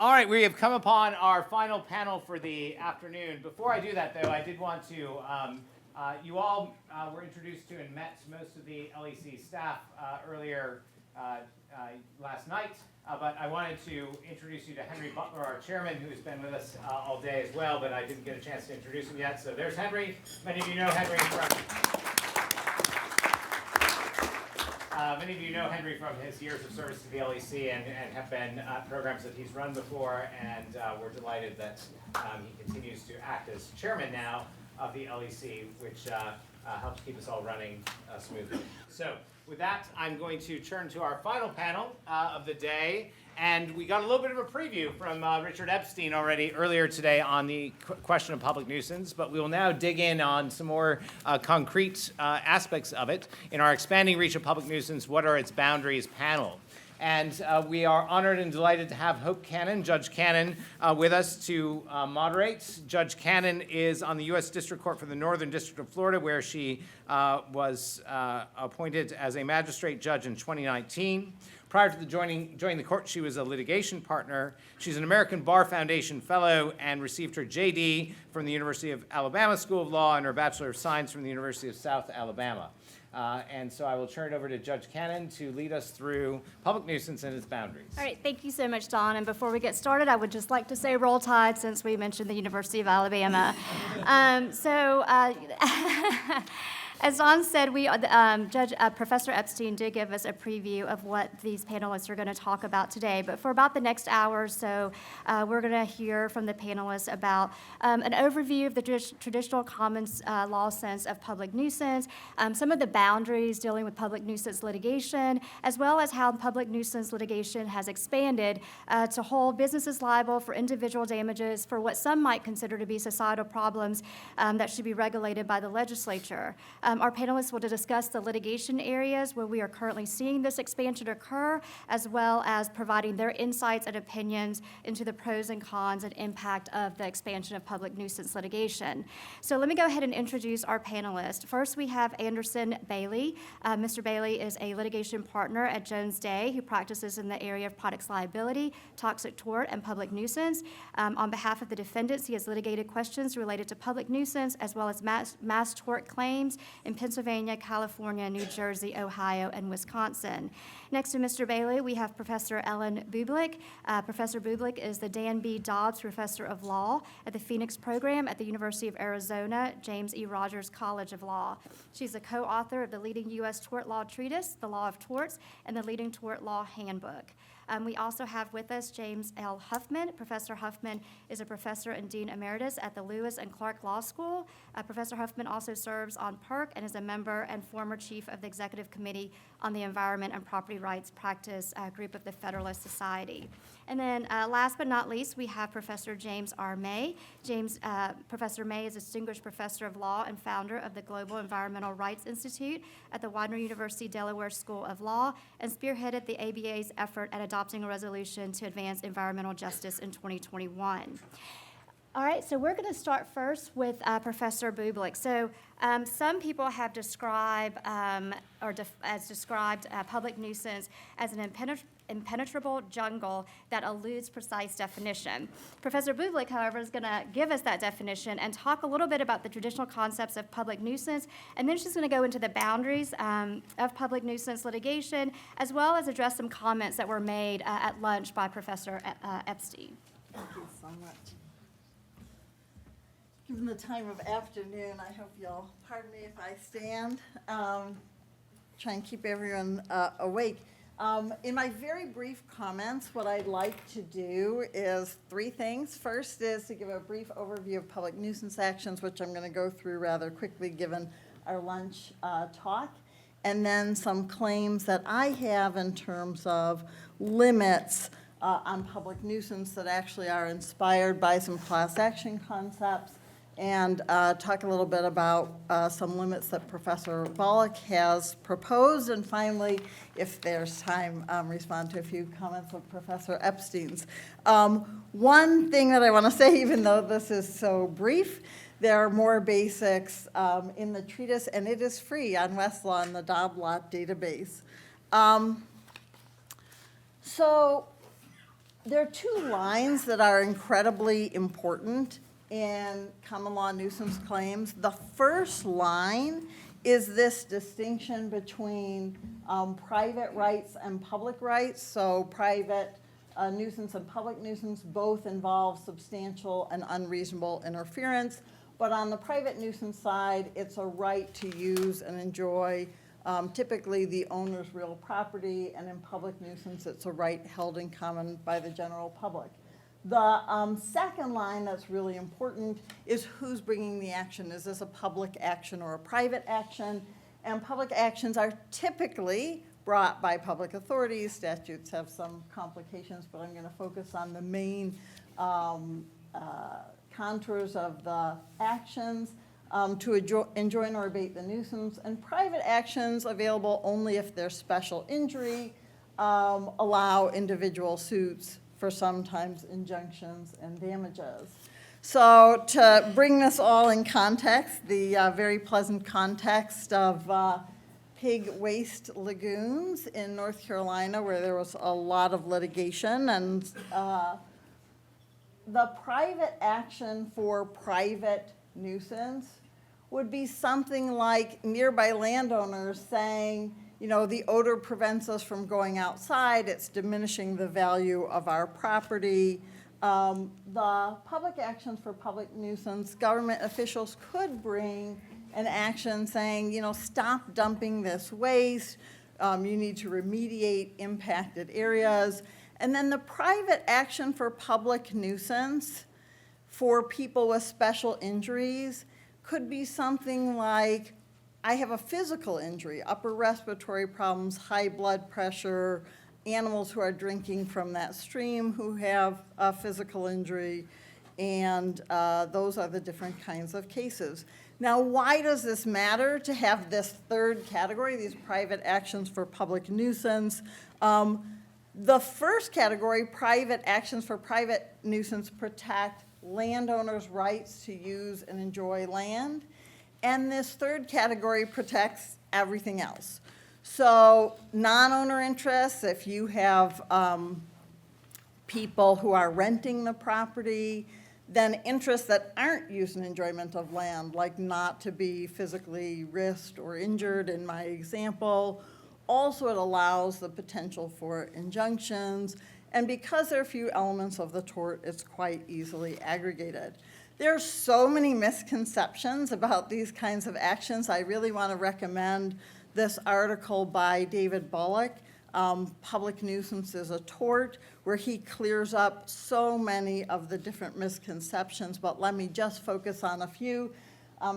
All right, we have come upon our final panel for the afternoon. Before I do that, though, I did want to, you all were introduced to and met most of the LEC staff earlier last night, but I wanted to introduce you to Henry Butler, our chairman, who's been with us all day as well, but I didn't get a chance to introduce him yet. So there's Henry. Many of you know Henry from his years of service to the LEC and have been programs that he's run before, and we're delighted that he continues to act as chairman now of the LEC, which helps keep us all running smoothly. So with that, I'm going to turn to our final panel of the day. And we got a little bit of a preview from Richard Epstein already earlier today on the question of public nuisance, but we will now dig in on some more concrete aspects of it. In our Expanding Reach of Public Nuisance, What Are Its Boundaries panel. And we are honored and delighted to have Hope Cannon, Judge Cannon, with us to moderate. Judge Cannon is on the U.S. District Court for the Northern District of Florida, where she was appointed as a magistrate judge in 2019. Prior to joining the court, she was a litigation partner. She's an American Bar Foundation Fellow and received her JD from the University of Alabama School of Law and her Bachelor of Science from the University of South Alabama. And so I will turn it over to Judge Cannon to lead us through public nuisance and its boundaries. All right, thank you so much, Don. And before we get started, I would just like to say Roll Tide, since we mentioned the University of Alabama. As Don said, Professor Epstein did give us a preview of what these panelists are going to talk about today. But for about the next hour or so, we're going to hear from the panelists about an overview of the traditional common law sense of public nuisance, some of the boundaries dealing with public nuisance litigation, as well as how public nuisance litigation has expanded to hold businesses liable for individual damages for what some might consider to be societal problems that should be regulated by the legislature. Our panelists will discuss the litigation areas where we are currently seeing this expansion occur, as well as providing their insights and opinions into the pros and cons and impact of the expansion of public nuisance litigation. So let me go ahead and introduce our panelists. First, we have Anderson Bailey. Mr. Bailey is a litigation partner at Jones Day who practices in the area of products liability, toxic tort, and public nuisance. On behalf of the defendants, he has litigated questions related to public nuisance as well as mass tort claims in Pennsylvania, California, New Jersey, Ohio, and Wisconsin. Next to Mr. Bailey, we have Professor Ellen Bublick. Professor Bublick is the Dan B. Dobbs Professor of Law at the Phoenix Program at the University of Arizona, James E. Rogers College of Law. She's a co-author of the leading U.S. tort law treatise, The Law of Torts, and the leading tort law handbook. We also have with us James L. Huffman. Professor Huffman is a professor and dean emeritus at the Lewis and Clark Law School. Professor Huffman also serves on PERC and is a member and former chief of the Executive Committee on the Environment and Property Rights Practice group of the Federalist Society. And then last but not least, we have Professor James R. May. Professor May is a distinguished professor of law and founder of the Global Environmental Rights Institute at the Widener University Delaware School of Law and spearheaded the ABA's effort at adopting a resolution to advance environmental justice in 2021. All right, so we're going to start first with Professor Bublick. So some people have described public nuisance as an impenetrable jungle that eludes precise definition. Professor Bublick, however, is going to give us that definition and talk a little bit about the traditional concepts of public nuisance, and then she's going to go into the boundaries of public nuisance litigation, as well as address some comments that were made at lunch by Professor Epstein. Thank you so much. Given the time of afternoon, I hope you'll pardon me if I stand. Try and keep everyone awake. In my very brief comments, what I'd like to do is three things. First is to give a brief overview of public nuisance actions, which I'm going to go through rather quickly given our lunch talk, and then some claims that I have in terms of limits on public nuisance that actually are inspired by some class action concepts, and talk a little bit about some limits that Professor Bublick has proposed, and finally, if there's time, respond to a few comments of Professor Epstein's. One thing that I want to say, even though this is so brief, there are more basics in the treatise, and it is free on Westlaw in the Dobbs database. So there are two lines that are incredibly important in common law nuisance claims. The first line is this distinction between private rights and public rights. So private nuisance and public nuisance both involve substantial and unreasonable interference. But on the private nuisance side, it's a right to use and enjoy typically the owner's real property, and in public nuisance, it's a right held in common by the general public. The second line that's really important is who's bringing the action. Is this a public action or a private action? And public actions are typically brought by public authorities. Statutes have some complications, but I'm going to focus on the main contours of the actions. To enjoin or abate the nuisance, and private actions available only if there's special injury, allow individual suits for sometimes injunctions and damages. So to bring this all in context, the very pleasant context of pig waste lagoons in North Carolina, where there was a lot of litigation, and the private action for private nuisance would be something like nearby landowners saying, you know, the odor prevents us from going outside, it's diminishing the value of our property. The public actions for public nuisance, government officials could bring an action saying, you know, stop dumping this waste, you need to remediate impacted areas. And then the private action for public nuisance for people with special injuries could be something like, I have a physical injury, upper respiratory problems, high blood pressure, animals who are drinking from that stream who have a physical injury, and those are the different kinds of cases. Now, why does this matter to have this third category, these private actions for public nuisance? The first category, private actions for private nuisance, protect landowners' rights to use and enjoy land. And this third category protects everything else. So non-owner interests, if you have people who are renting the property, then interests that aren't use and enjoyment of land, like not to be physically risked or injured in my example. Also, it allows the potential for injunctions. And because there are few elements of the tort, it's quite easily aggregated. There are so many misconceptions about these kinds of actions. I really want to recommend this article by David Bublick, Public Nuisance is a Tort, where he clears up so many of the different misconceptions, but let me just focus on a few.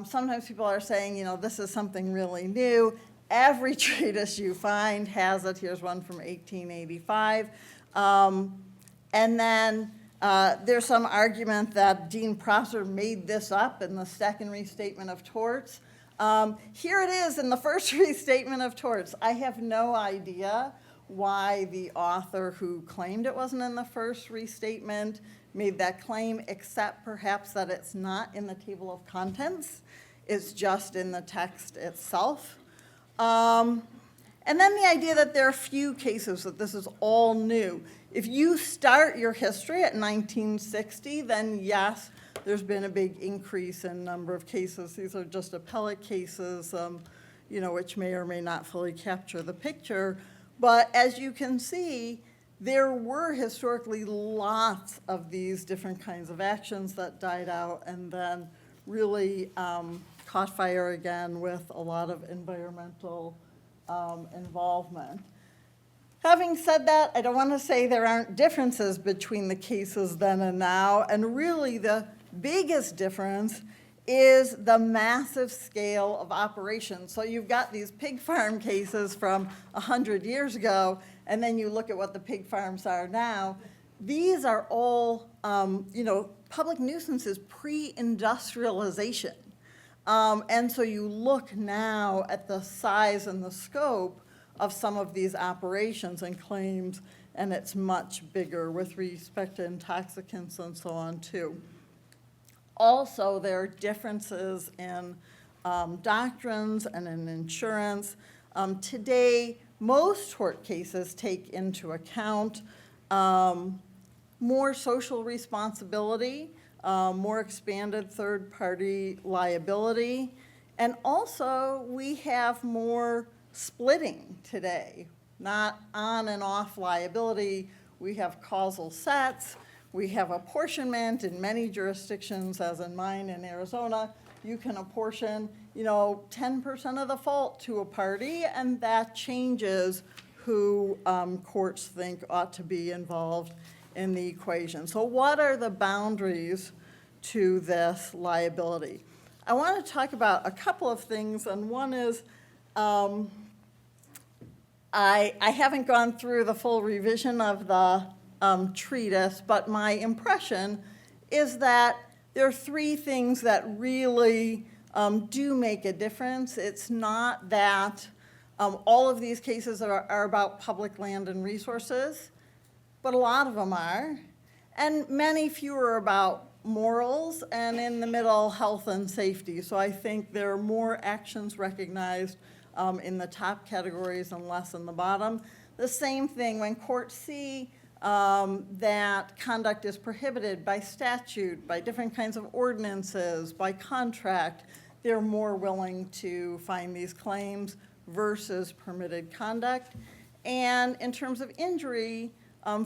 Sometimes people are saying, you know, this is something really new. Every treatise you find has it. Here's one from 1885. And then there's some argument that Dean Prosser made this up in the second restatement of torts. Here it is in the first restatement of torts. I have no idea why the author who claimed it wasn't in the first restatement made that claim, except perhaps that it's not in the table of contents. It's just in the text itself. And then the idea that there are few cases, that this is all new. If you start your history at 1960, then yes, there's been a big increase in number of cases. These are just appellate cases, you know, which may or may not fully capture the picture. But as you can see, there were historically lots of these different kinds of actions that died out and then really caught fire again with a lot of environmental involvement. Having said that, I don't want to say there aren't differences between the cases then and now, and really the biggest difference is the massive scale of operations. So you've got these pig farm cases from 100 years ago, and then you look at what the pig farms are now. These are all, you know, public nuisance is pre-industrialization. And so you look now at the size and the scope of some of these operations and claims, and it's much bigger with respect to intoxicants and so on too. Also, there are differences in doctrines and in insurance. Today, most tort cases take into account more social responsibility, more expanded third-party liability, and also we have more splitting today, not on and off liability. We have causal sets, we have apportionment in many jurisdictions, as in mine in Arizona. You can apportion, 10% of the fault to a party, and that changes who courts think ought to be involved in the equation. So what are the boundaries to this liability? I want to talk about a couple of things, and one is I haven't gone through the full revision of the treatise, but my impression is that there are three things that really do make a difference. It's not that all of these cases are about public land and resources, but a lot of them are, and many fewer are about morals, and in the middle, health and safety. So I think there are more actions recognized in the top categories and less in the bottom. The same thing when courts see that conduct is prohibited by statute, by different kinds of ordinances, by contract, they're more willing to find these claims versus permitted conduct. And in terms of injury,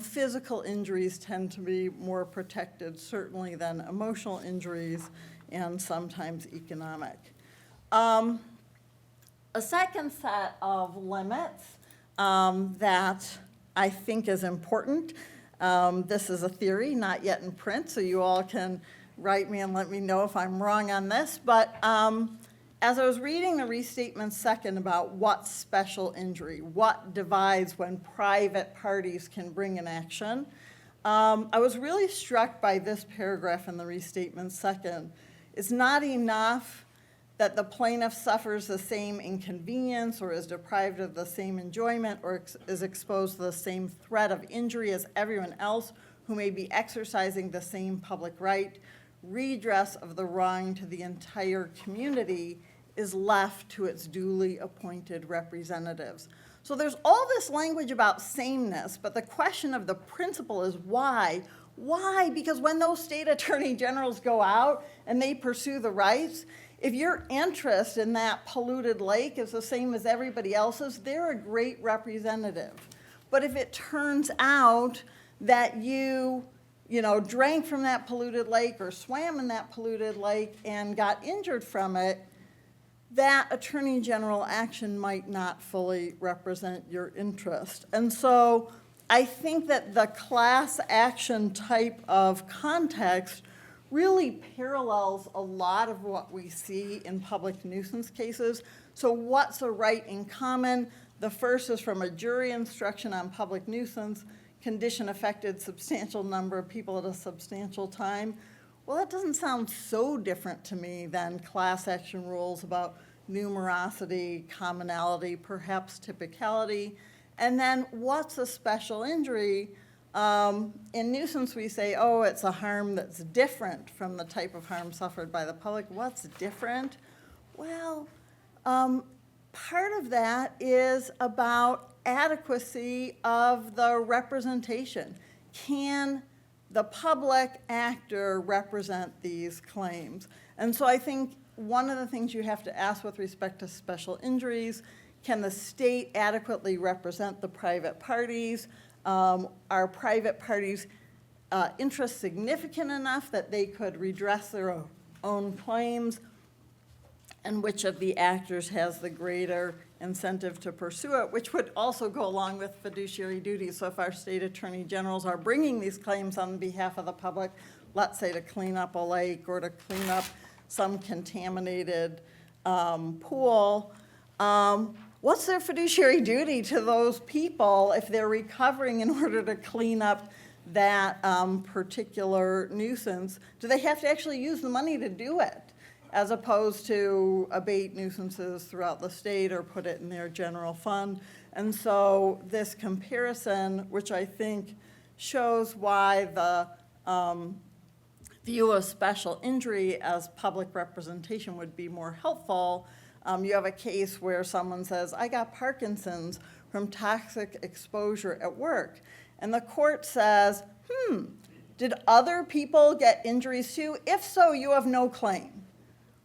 physical injuries tend to be more protected, certainly, than emotional injuries and sometimes economic. A second set of limits that I think is important. This is a theory, not yet in print, so you all can write me and let me know if I'm wrong on this. But as I was reading the restatement second about what's special injury, what divides when private parties can bring an action, I was really struck by this paragraph in the restatement second. It's not enough that the plaintiff suffers the same inconvenience or is deprived of the same enjoyment or is exposed to the same threat of injury as everyone else who may be exercising the same public right. Redress of the wrong to the entire community is left to its duly appointed representatives. So there's all this language about sameness, but the question of the principle is why? Why? Because when those state attorney generals go out and they pursue the rights, if your interest in that polluted lake is the same as everybody else's, they're a great representative. But if it turns out that you drank from that polluted lake or swam in that polluted lake and got injured from it, that attorney general action might not fully represent your interest. And so I think that the class action type of context really parallels a lot of what we see in public nuisance cases. So what's a right in common? The first is from a jury instruction on public nuisance. Condition affected substantial number of people at a substantial time. Well, that doesn't sound so different to me than class action rules about numerosity, commonality, perhaps typicality. And then what's a special injury? In nuisance, we say, oh, it's a harm that's different from the type of harm suffered by the public. What's different? Well, part of that is about adequacy of the representation. Can the public actor represent these claims? And so I think one of the things you have to ask with respect to special injuries, can the state adequately represent the private parties? Are private parties' interests significant enough that they could redress their own claims? And which of the actors has the greater incentive to pursue it, which would also go along with fiduciary duties. So if our state attorney generals are bringing these claims on behalf of the public, let's say to clean up a lake or to clean up some contaminated pool, what's their fiduciary duty to those people if they're recovering in order to clean up that particular nuisance? Do they have to actually use the money to do it, as opposed to abate nuisances throughout the state or put it in their general fund? And so this comparison, which I think shows why the view of special injury as public representation would be more helpful. You have a case where someone says, I got Parkinson's from toxic exposure at work. And the court says, Did other people get injuries too? If so, you have no claim.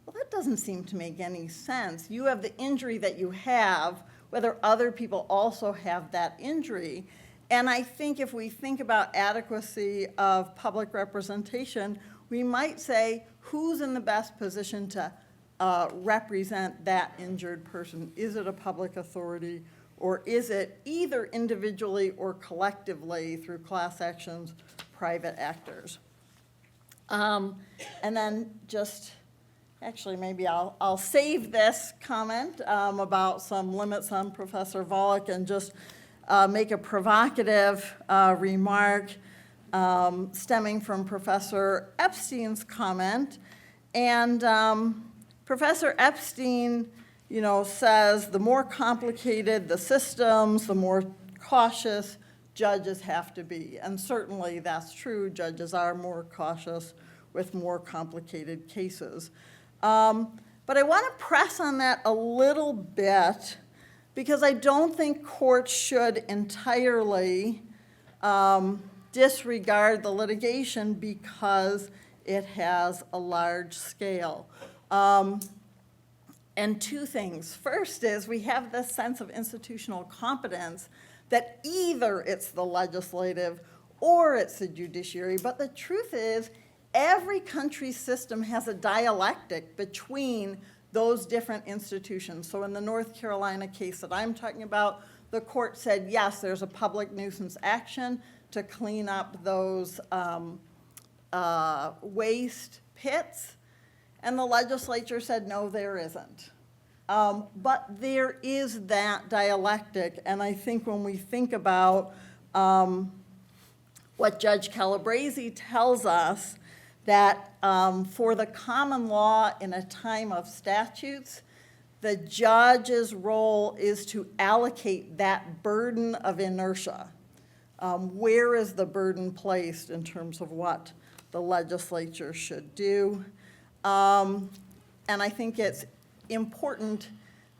Well, that doesn't seem to make any sense. You have the injury that you have, whether other people also have that injury. And I think if we think about adequacy of public representation, we might say, who's in the best position to represent that injured person? Is it a public authority, or is it either individually or collectively through class actions, private actors? And then just, actually, maybe I'll save this comment about some limits on Professor Volokh and just make a provocative remark stemming from Professor Epstein's comment. And Professor Epstein, says the more complicated the systems, the more cautious judges have to be. And certainly that's true. Judges are more cautious with more complicated cases. But I want to press on that a little bit because I don't think courts should entirely disregard the litigation because it has a large scale. And two things. First is we have this sense of institutional competence that either it's the legislative or it's the judiciary, but the truth is every country's system has a dialectic between those different institutions. So in the North Carolina case that I'm talking about, the court said, yes, there's a public nuisance action to clean up those waste pits. And the legislature said, no, there isn't. But there is that dialectic. And I think when we think about what Judge Calabresi tells us, that for the common law in a time of statutes, the judge's role is to allocate that burden of inertia. Where is the burden placed in terms of what the legislature should do? And I think it's important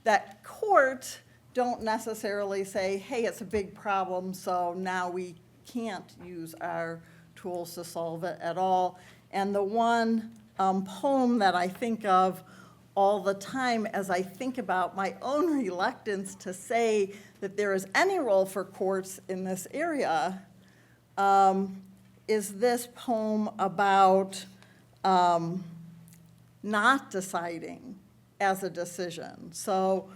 that courts don't necessarily say, hey, it's a big problem, so now we can't use our tools to solve it at all. And the one poem that I think of all the time as I think about my own reluctance to say that there is any role for courts in this area is this poem about not deciding as a decision. So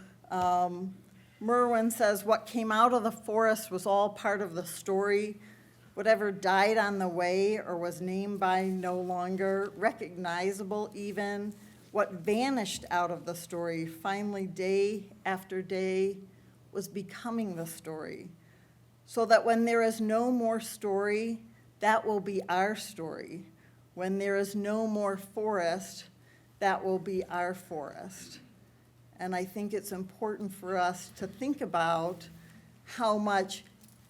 Merwin says, what came out of the forest was all part of the story. Whatever died on the way or was named by no longer recognizable even, what vanished out of the story, finally day after day, was becoming the story. So that when there is no more story, that will be our story. When there is no more forest, that will be our forest. And I think it's important for us to think about how much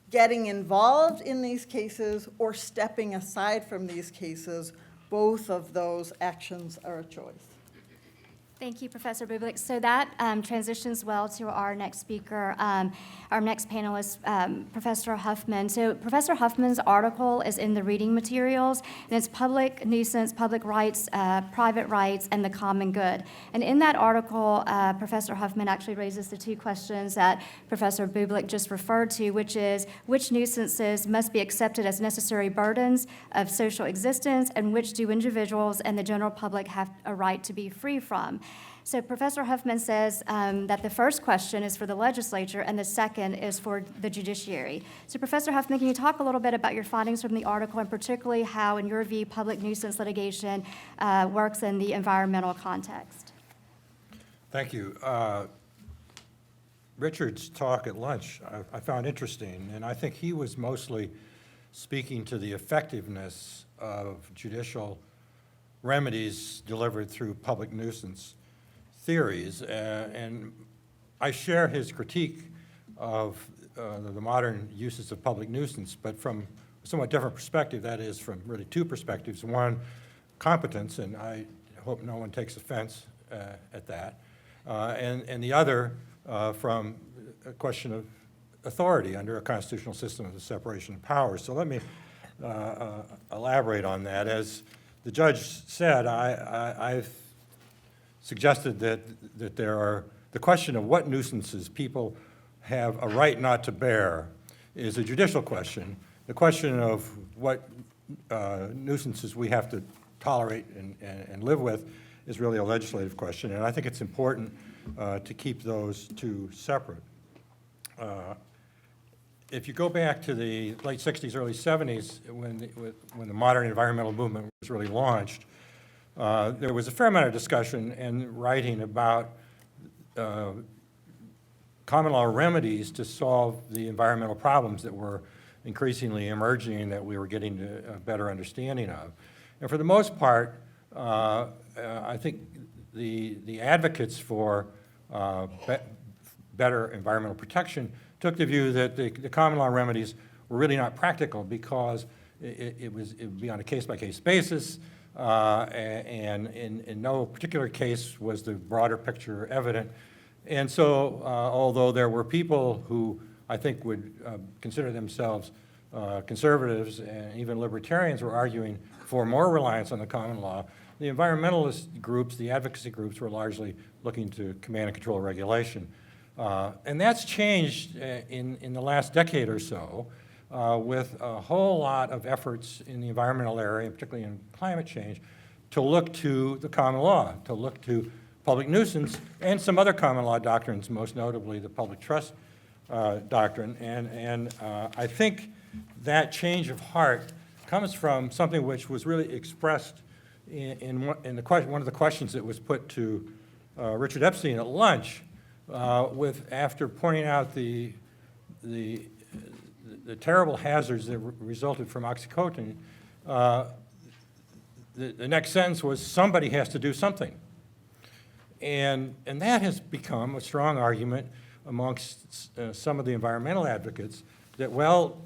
getting involved in these cases or stepping aside from these cases, both of those actions are a choice. Thank you, Professor Bublick. So that transitions well to our next speaker, our next panelist, Professor Huffman. So Professor Huffman's article is in the reading materials, and it's Public Nuisance, Public Rights, Private Rights, and the Common Good. And in that article, Professor Huffman actually raises the two questions that Professor Bublick just referred to, which is which nuisances must be accepted as necessary burdens of social existence, and which do individuals and the general public have a right to be free from. So Professor Huffman says that the first question is for the legislature and the second is for the judiciary. So Professor Huffman, can you talk a little bit about your findings from the article and particularly how, in your view, public nuisance litigation works in the environmental context? Thank you. Richard's talk at lunch I found interesting, and I think he was mostly speaking to the effectiveness of judicial remedies delivered through public nuisance theories, and I share his critique of the modern uses of public nuisance, but from a somewhat different perspective. That is, from really two perspectives. One, competence, and I hope no one takes offense at that, and the other from a question of authority under a constitutional system of the separation of powers. So let me elaborate on that. As the judge said, I've suggested that the question of what nuisances people have a right not to bear is a judicial question. The question of what nuisances we have to tolerate and live with is really a legislative question, and I think it's important to keep those two separate. If you go back to the late 60s, early 70s, when the modern environmental movement was really launched, there was a fair amount of discussion and writing about common law remedies to solve the environmental problems that were increasingly emerging and that we were getting a better understanding of. And for the most part, I think the advocates for better environmental protection took the view that the common law remedies were really not practical because it would be on a case-by-case basis, and in no particular case was the broader picture evident. And so, although there were people who I think would consider themselves conservatives and even libertarians were arguing for more reliance on the common law, the environmentalist groups, the advocacy groups, were largely looking to command and control regulation. And that's changed in the last decade or so with a whole lot of efforts in the environmental area, particularly in climate change, to look to the common law, to look to public nuisance and some other common law doctrines, most notably the public trust doctrine. And I think that change of heart comes from something which was really expressed in one of the questions that was put to Richard Epstein at lunch, after pointing out the terrible hazards that resulted from oxycodone. The next sentence was, somebody has to do something. And that has become a strong argument amongst some of the environmental advocates that, well,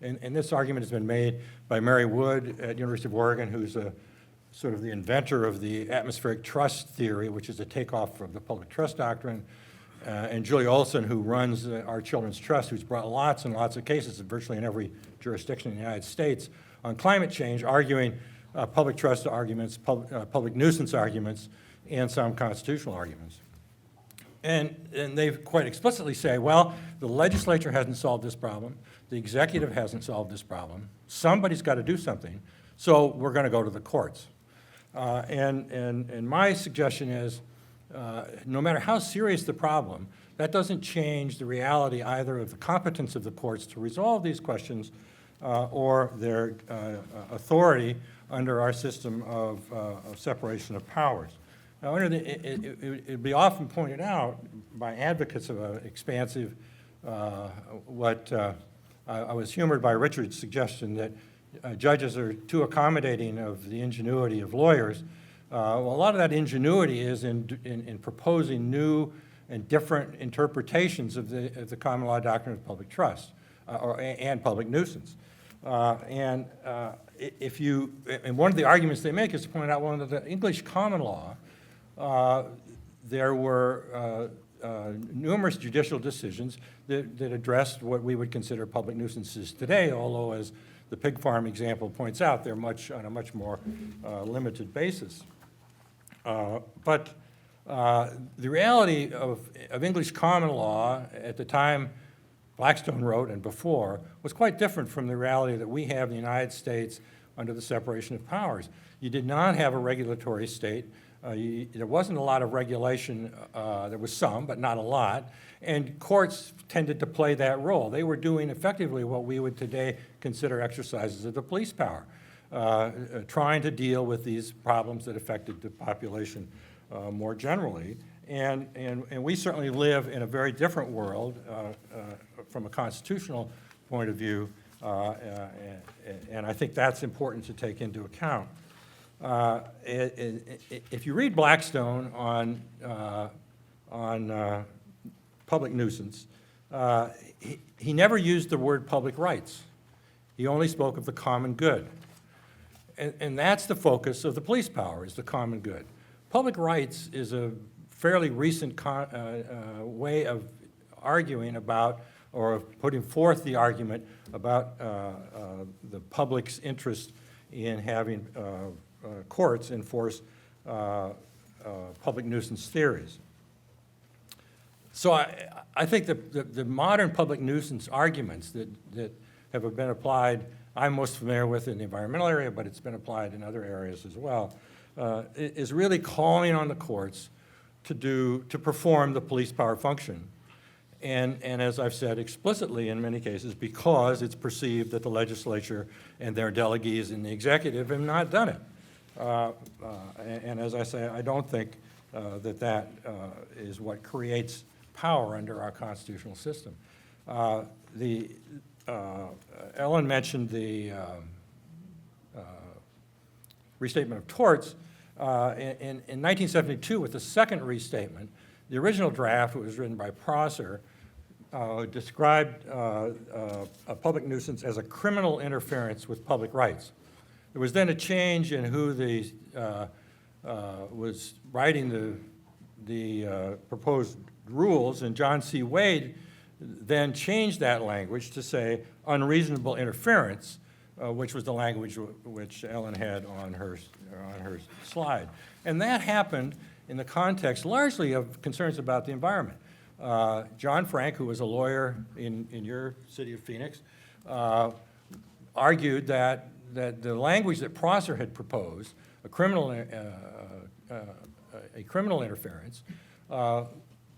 and this argument has been made by Mary Wood at University of Oregon, who's a sort of the inventor of the atmospheric trust theory, which is a takeoff from the public trust doctrine, and Julie Olson, who runs our Children's Trust, who's brought lots and lots of cases virtually in every jurisdiction in the United States on climate change, arguing public trust arguments, public nuisance arguments, and some constitutional arguments. And they quite explicitly say, well, the legislature hasn't solved this problem, the executive hasn't solved this problem, somebody's got to do something, so we're going to go to the courts. And my suggestion is, no matter how serious the problem, that doesn't change the reality either of the competence of the courts to resolve these questions or their authority under our system of separation of powers. Now, it'd be often pointed out by advocates of an expansive, I was humored by Richard's suggestion that judges are too accommodating of the ingenuity of lawyers. Well, a lot of that ingenuity is in proposing new and different interpretations of the common law doctrine of public trust and public nuisance. And one of the arguments they make is to point out, well, under the English common law, there were numerous judicial decisions that addressed what we would consider public nuisances today, although, as the pig farm example points out, they're on a much more limited basis. But the reality of English common law at the time Blackstone wrote and before was quite different from the reality that we have in the United States under the separation of powers. You did not have a regulatory state. There wasn't a lot of regulation. There was some, but not a lot. And courts tended to play that role. They were doing effectively what we would today consider exercises of the police power, trying to deal with these problems that affected the population more generally. And we certainly live in a very different world from a constitutional point of view, and I think that's important to take into account. If you read Blackstone on public nuisance, he never used the word public rights. He only spoke of the common good. And that's the focus of the police power, is the common good. Public rights is a fairly recent way of arguing about or of putting forth the argument about the public's interest in having courts enforce public nuisance theories. So I think the modern public nuisance arguments that have been applied, I'm most familiar with in the environmental area, but it's been applied in other areas as well, is really calling on the courts to perform the police power function. And as I've said explicitly in many cases, because it's perceived that the legislature and their delegates in the executive have not done it. And as I say, I don't think that is what creates power under our constitutional system. Ellen mentioned the restatement of torts. In 1972, with the second restatement, the original draft, which was written by Prosser, described a public nuisance as a criminal interference with public rights. There was then a change in who was writing the proposed rules, and John C. Wade then changed that language to say unreasonable interference, which was the language which Ellen had on her slide. And that happened in the context largely of concerns about the environment. John Frank, who was a lawyer in your city of Phoenix, argued that the language that Prosser had proposed, a criminal interference,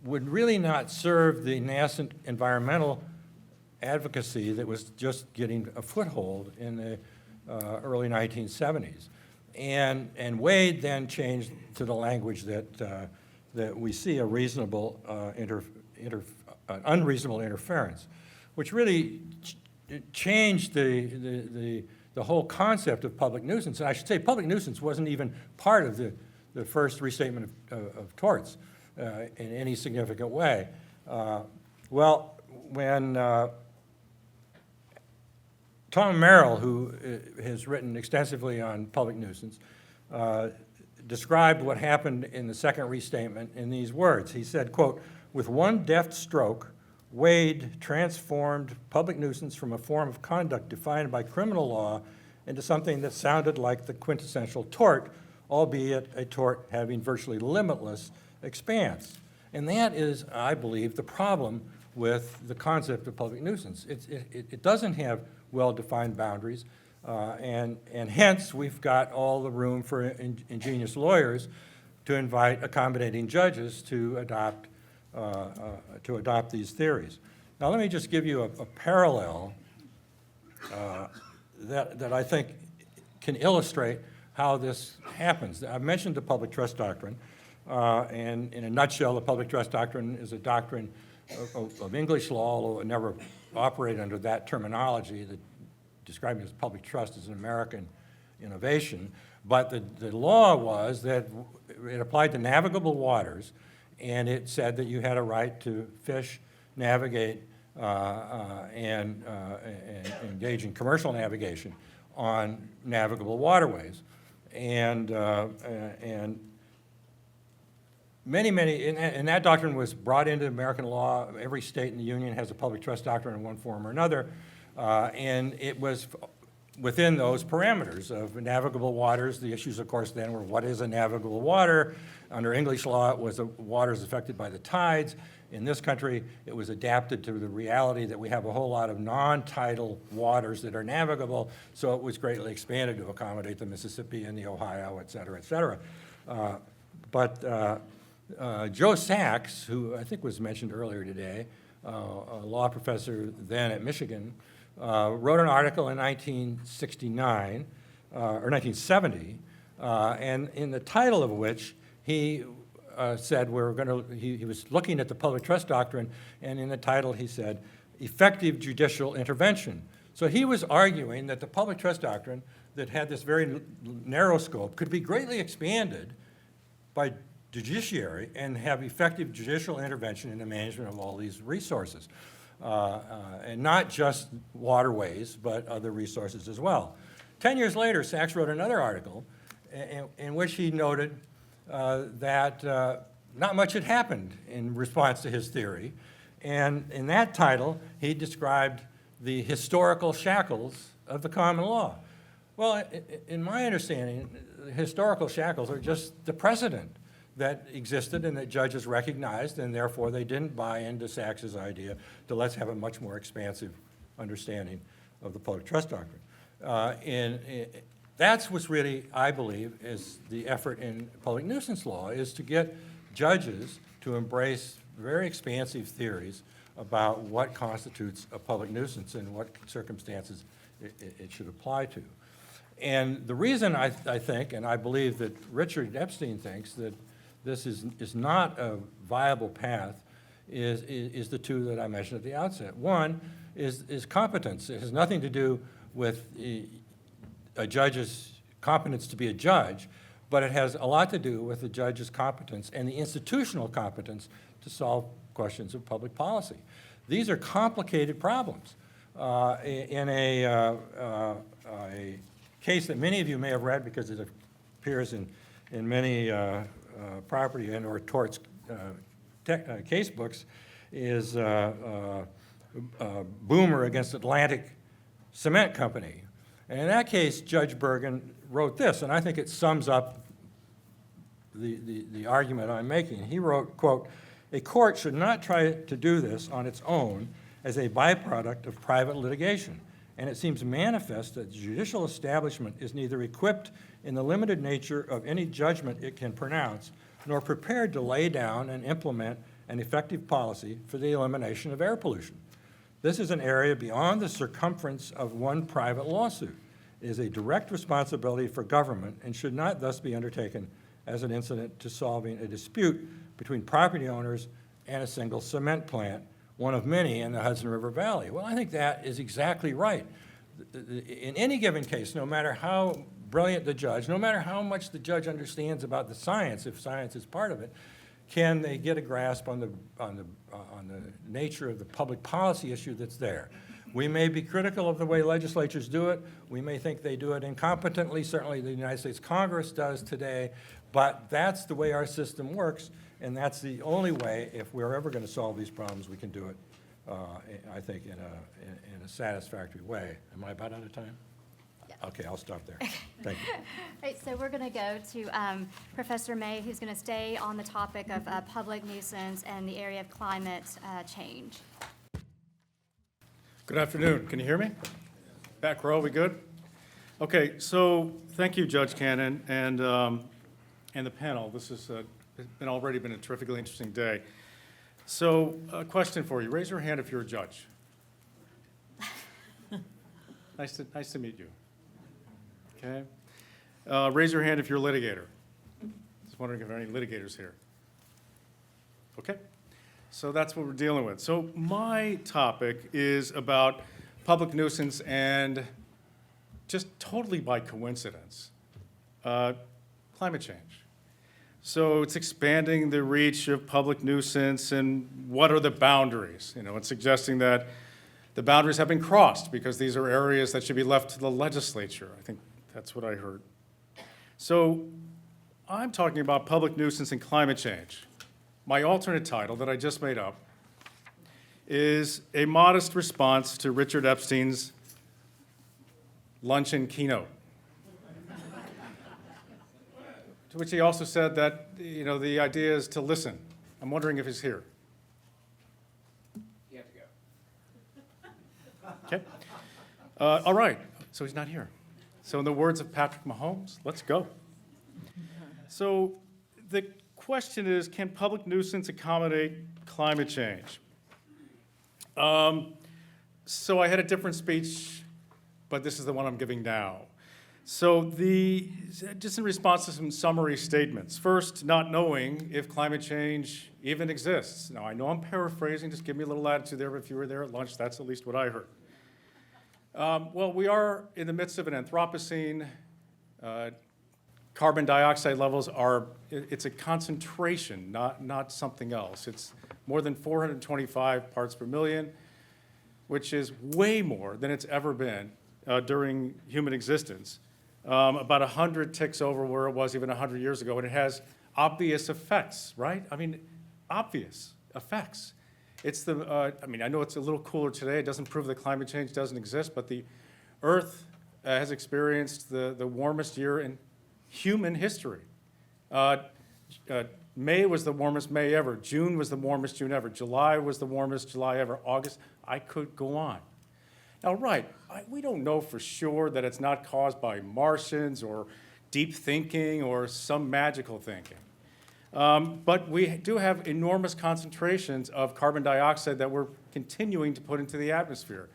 would really not serve the nascent environmental advocacy that was just getting a foothold in the early 1970s. And Wade then changed to the language that we see a reasonable unreasonable interference, which really changed the whole concept of public nuisance. And I should say public nuisance wasn't even part of the first restatement of torts in any significant way. Well, when Tom Merrill, who has written extensively on public nuisance, described what happened in the second restatement in these words. He said, quote, "With one deft stroke, Wade transformed public nuisance from a form of conduct defined by criminal law into something that sounded like the quintessential tort, albeit a tort having virtually limitless expanse." And that is, I believe, the problem with the concept of public nuisance. It doesn't have well-defined boundaries, and hence we've got all the room for ingenious lawyers to invite accommodating judges to adopt these theories. Now let me just give you a parallel that I think can illustrate how this happens. I've mentioned the public trust doctrine, and in a nutshell, the public trust doctrine is a doctrine of English law, although it never operated under that terminology. That describing as public trust is an American innovation, but the law was that it applied to navigable waters, and it said that you had a right to fish, navigate, and engage in commercial navigation on navigable waterways. And that doctrine was brought into American law. Every state in the Union has a public trust doctrine in one form or another, and it was within those parameters of navigable waters. The issues, of course, then were what is a navigable water? Under English law, it was the waters affected by the tides. In this country, it was adapted to the reality that we have a whole lot of non-tidal waters that are navigable, so it was greatly expanded to accommodate the Mississippi and the Ohio, et cetera, et cetera. Joe Sachs, who I think was mentioned earlier today, a law professor then at Michigan, wrote an article in 1969, or 1970, and in the title of which he said he was looking at the public trust doctrine, and in the title he said, "Effective judicial intervention." So he was arguing that the public trust doctrine that had this very narrow scope could be greatly expanded by judiciary and have effective judicial intervention in the management of all these resources. And not just waterways, but other resources as well. 10 years later, Sachs wrote another article in which he noted that not much had happened in response to his theory, And in that title, he described the historical shackles of the common law. Well, in my understanding, historical shackles are just the precedent that existed and that judges recognized, and therefore they didn't buy into Sachs's idea to let's have a much more expansive understanding of the public trust doctrine. That's what's really, I believe, is the effort in public nuisance law, is to get judges to embrace very expansive theories about what constitutes a public nuisance and what circumstances it should apply to. And the reason I think, and I believe that Richard Epstein thinks, that this is not a viable path is the two that I mentioned at the outset. One is competence. It has nothing to do with a judge's competence to be a judge, but it has a lot to do with the judge's competence and the institutional competence to solve questions of public policy. These are complicated problems. In a case that many of you may have read because it appears in many property and or torts case books, is Boomer against Atlantic Cement Company. And in that case, Judge Bergen wrote this, and I think it sums up the argument I'm making. He wrote, quote, "A court should not try to do this on its own as a byproduct of private litigation, and it seems manifest that the judicial establishment is neither equipped in the limited nature of any judgment it can pronounce, nor prepared to lay down and implement an effective policy for the elimination of air pollution. This is an area beyond the circumference of one private lawsuit. It is a direct responsibility for government and should not thus be undertaken as an incident to solving a dispute between property owners and a single cement plant, one of many in the Hudson River Valley." Well, I think that is exactly right. In any given case, no matter how brilliant the judge, no matter how much the judge understands about the science, if science is part of it, can they get a grasp on the nature of the public policy issue that's there? We may be critical of the way legislatures do it. We may think they do it incompetently. Certainly the United States Congress does today. But that's the way our system works, and that's the only way, if we're ever going to solve these problems, we can do it, I think, in a satisfactory way. Am I about out of time? Yes. Okay, I'll stop there. Thank you. All right, so we're going to go to Professor May, who's going to stay on the topic of public nuisance and the area of climate change. Good afternoon. Can you hear me? Back row, we good? Okay, so thank you, Judge Cannon, and the panel. This has already been a terrifically interesting day. So, a question for you. Raise your hand if you're a judge. Nice to meet you. Okay. Raise your hand if you're a litigator. Just wondering if there are any litigators here. Okay. So that's what we're dealing with. So my topic is about public nuisance and just totally by coincidence, climate change. So it's expanding the reach of public nuisance and what are the boundaries? You know, it's suggesting that the boundaries have been crossed because these are areas that should be left to the legislature. I think that's what I heard. So I'm talking about public nuisance and climate change. My alternate title that I just made up is a modest response to Richard Epstein's luncheon keynote. To which he also said that, you know, the idea is to listen. I'm wondering if he's here. You have to go. Okay. All right. So he's not here. So in the words of Patrick Mahomes, let's go. So the question is, can public nuisance accommodate climate change? So I had a different speech, but this is the one I'm giving now. So just in response to some summary statements. First, not knowing if climate change even exists. Now, I know I'm paraphrasing, just give me a little latitude there. If you were there at lunch, that's at least what I heard. Well, we are in the midst of an Anthropocene. Carbon dioxide levels it's a concentration, not something else. It's more than 425 parts per million, which is way more than it's ever been during human existence. About 100 ticks over where it was even 100 years ago, and it has obvious effects, right? I mean, obvious effects. It's the, I mean, I know it's a little cooler today. It doesn't prove that climate change doesn't exist, but the Earth has experienced the warmest year in human history. May was the warmest May ever. June was the warmest June ever. July was the warmest July ever. August, I could go on. Now, right, we don't know for sure that it's not caused by Martians or deep thinking or some magical thinking. But we do have enormous concentrations of carbon dioxide that we're continuing to put into the atmosphere.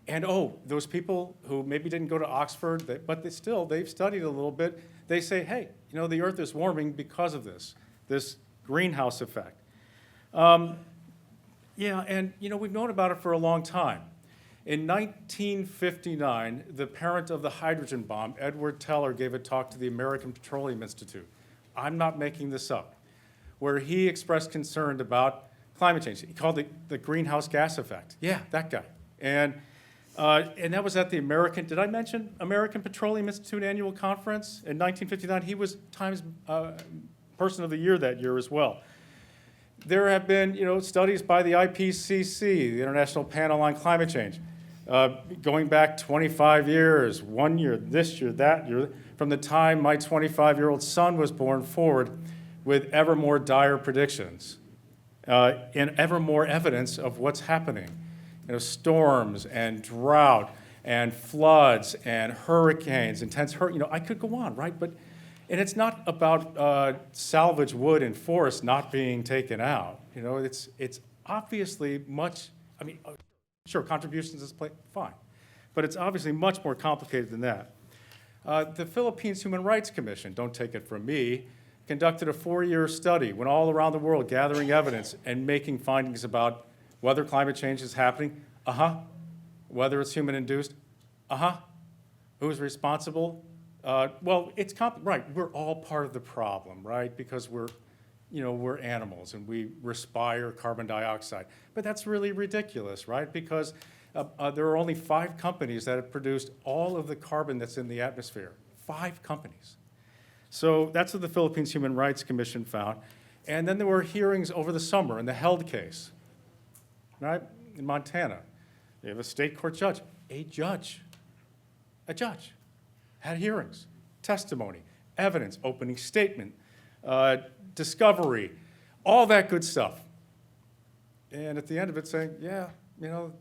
And those people who maybe didn't go to Oxford, but they've studied a little bit, they say, hey, the Earth is warming because of this greenhouse effect. Yeah, and we've known about it for a long time. In 1959, the parent of the hydrogen bomb, Edward Teller, gave a talk to the American Petroleum Institute. I'm not making this up, where he expressed concern about climate change. He called it the greenhouse gas effect. Yeah, that guy. And that was at the did I mention American Petroleum Institute annual conference in 1959? He was Times Person of the Year that year as well. There have been, studies by the IPCC, the International Panel on Climate Change, going back 25 years, 1 year, this year, that year, from the time my 25-year-old son was born forward, with ever more dire predictions and ever more evidence of what's happening. Storms and drought and floods and hurricanes, intense I could go on, right? And it's not about salvage wood and forests not being taken out. It's obviously much, sure, contributions is fine, but it's obviously much more complicated than that. The Philippines Human Rights Commission, don't take it from me, conducted a 4-year study, went all around the world gathering evidence and making findings about whether climate change is happening, whether it's human-induced, who's responsible. Well, it's right. We're all part of the problem, right? Because we're animals and we respire carbon dioxide. But that's really ridiculous, right? Because there are only 5 companies that have produced all of the carbon that's in the atmosphere. 5 companies. So that's what the Philippines Human Rights Commission found. And then there were hearings over the summer in the Held case, right, in Montana. They have a state court judge, a judge, had hearings, testimony, evidence, opening statement, discovery, all that good stuff. And at the end of it saying, yeah,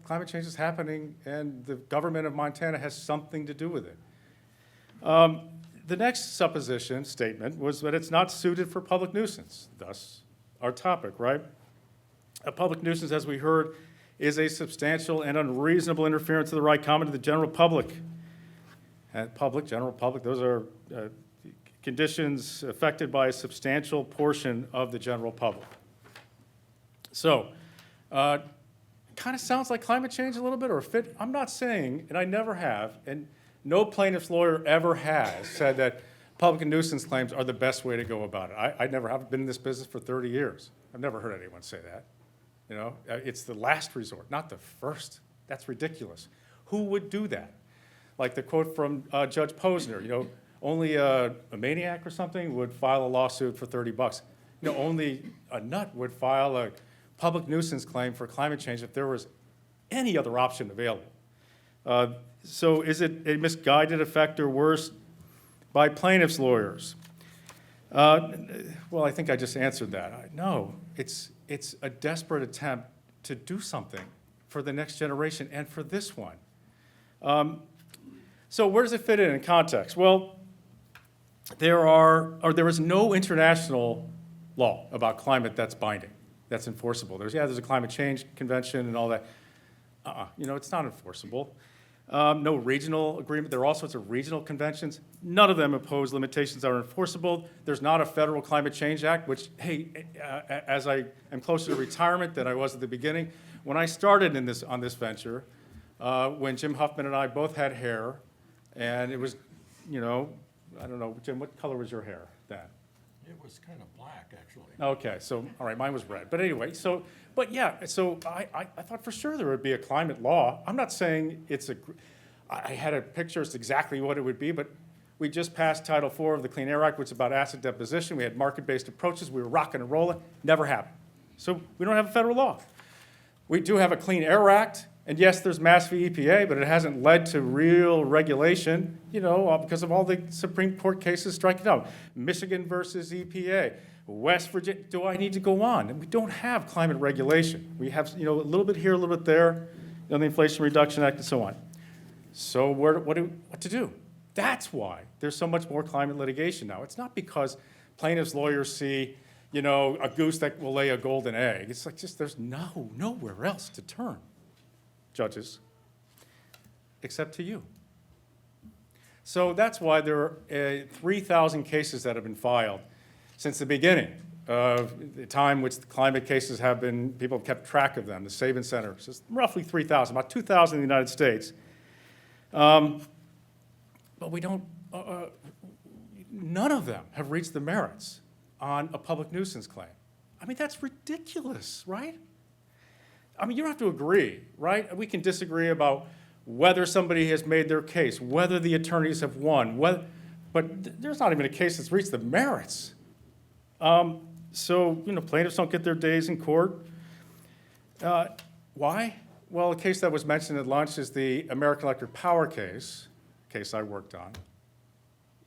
climate change is happening and the government of Montana has something to do with it. The next supposition statement was that it's not suited for public nuisance, thus our topic, right? A public nuisance, as we heard, is a substantial and unreasonable interference to the right common to the general public. And general public, those are conditions affected by a substantial portion of the general public. So, kind of sounds like climate change a little bit, or a fit. I'm not saying, and I never have, and no plaintiff's lawyer ever has said that public nuisance claims are the best way to go about it. I never have been in this business for 30 years. I've never heard anyone say that. It's the last resort, not the first. That's ridiculous. Who would do that? Like the quote from Judge Posner, only a maniac or something would file a lawsuit for $30. Only a nut would file a public nuisance claim for climate change if there was any other option available. So is it a misguided effect or worse by plaintiff's lawyers? Well, I think I just answered that. No, it's a desperate attempt to do something for the next generation and for this one. So where does it fit in context? Well, there is no international law about climate that's binding, that's enforceable. There's a climate change convention and all that. It's not enforceable. No regional agreement. There are all sorts of regional conventions. None of them impose limitations that are enforceable. There's not a federal climate change act, which, hey, as I am closer to retirement than I was at the beginning, when I started on this venture, when Jim Huffman and I both had hair, and it was, I don't know, Jim, what color was your hair then? It was kind of black, actually. Okay, so, all right, mine was red. But anyway, so I thought for sure there would be a climate law. I'm not saying I had a picture as exactly what it would be, but we just passed Title IV of the Clean Air Act, which is about acid deposition. We had market-based approaches. We were rocking and rolling. Never happened. So we don't have a federal law. We do have a Clean Air Act, and yes, there's mass v. EPA, but it hasn't led to real regulation, because of all the Supreme Court cases striking out. Michigan versus EPA, West Virginia, do I need to go on? And we don't have climate regulation. We have, a little bit here, a little bit there, the Inflation Reduction Act and so on. So what to do? That's why there's so much more climate litigation now. It's not because plaintiffs' lawyers see, a goose that will lay a golden egg. It's like just there's nowhere else to turn, judges, except to you. So that's why there are 3,000 cases that have been filed since the beginning of the time which the climate cases have been, people have kept track of them. The Sabin Center says roughly 3,000, about 2,000 in the United States. But we don't, none of them have reached the merits on a public nuisance claim. I mean, that's ridiculous, right? I mean, you don't have to agree, right? We can disagree about whether somebody has made their case, whether the attorneys have won, but there's not even a case that's reached the merits. So, plaintiffs don't get their days in court. Why? Well, a case that was mentioned at lunch is the American Electric Power case I worked on,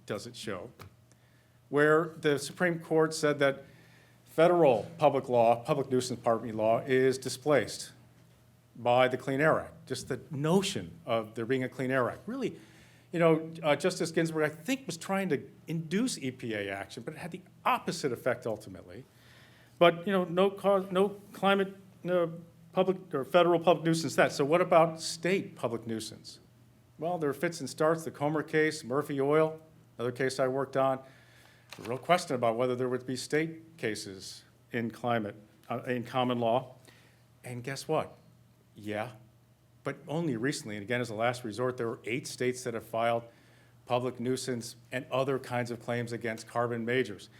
does it show, where the Supreme Court said that federal public nuisance law is displaced by the Clean Air Act. Just the notion of there being a Clean Air Act. Really, Justice Ginsburg, I think, was trying to induce EPA action, but it had the opposite effect ultimately. But, no climate, public or federal public nuisance that. So what about state public nuisance? Well, there are fits and starts. The Comer case, Murphy Oil, another case I worked on. A real question about whether there would be state cases in climate, in common law. And guess what? Yeah, but only recently, and again, as a last resort, there were 8 states that have filed public nuisance and other kinds of claims against carbon majors.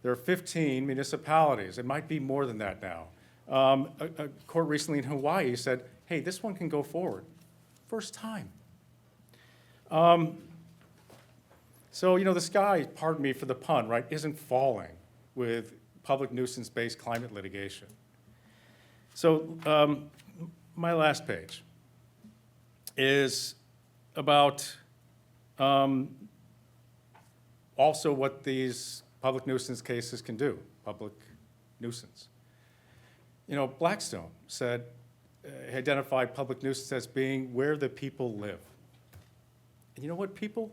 There are 15 municipalities. It might be more than that now. A court recently in Hawaii said, hey, this one can go forward. First time. So, the sky, pardon me for the pun, right, isn't falling with public nuisance-based climate litigation. So, my last page is about also what these public nuisance cases can do, public nuisance. Blackstone said, identified public nuisance as being where the people live. And you know what, people?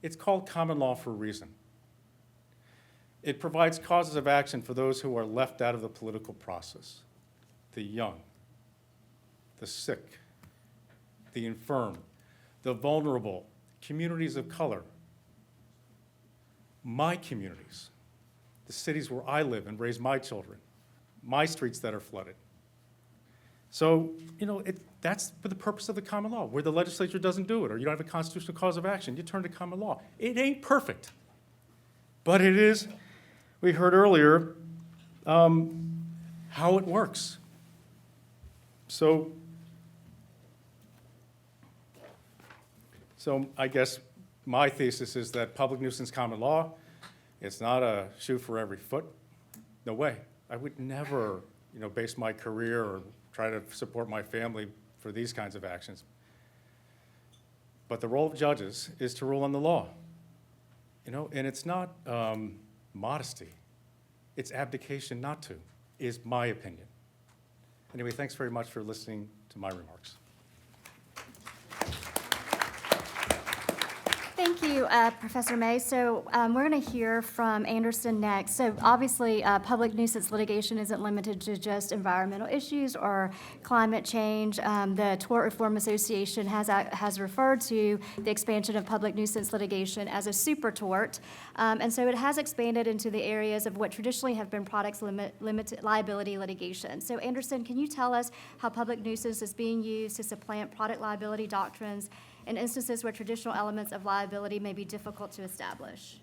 It's called common law for a reason. It provides causes of action for those who are left out of the political process. The young, the sick, the infirm, the vulnerable, communities of color. My communities, the cities where I live and raise my children, my streets that are flooded. So, that's for the purpose of the common law. Where the legislature doesn't do it, or you don't have a constitutional cause of action, you turn to common law. It ain't perfect, but it is, we heard earlier, how it works. So I guess my thesis is that public nuisance common law, it's not a shoe for every foot. No way. I would never, base my career or try to support my family for these kinds of actions. But the role of judges is to rule on the law, and it's not modesty. It's abdication not to, is my opinion. Anyway, thanks very much for listening to my remarks. Thank you, Professor May. So we're going to hear from Anderson next. So obviously, public nuisance litigation isn't limited to just environmental issues or climate change. The Tort Reform Association has referred to the expansion of public nuisance litigation as a super tort. And so it has expanded into the areas of what traditionally have been products limited liability litigation. So Anderson, can you tell us how public nuisance is being used to supplant product liability doctrines in instances where traditional elements of liability may be difficult to establish?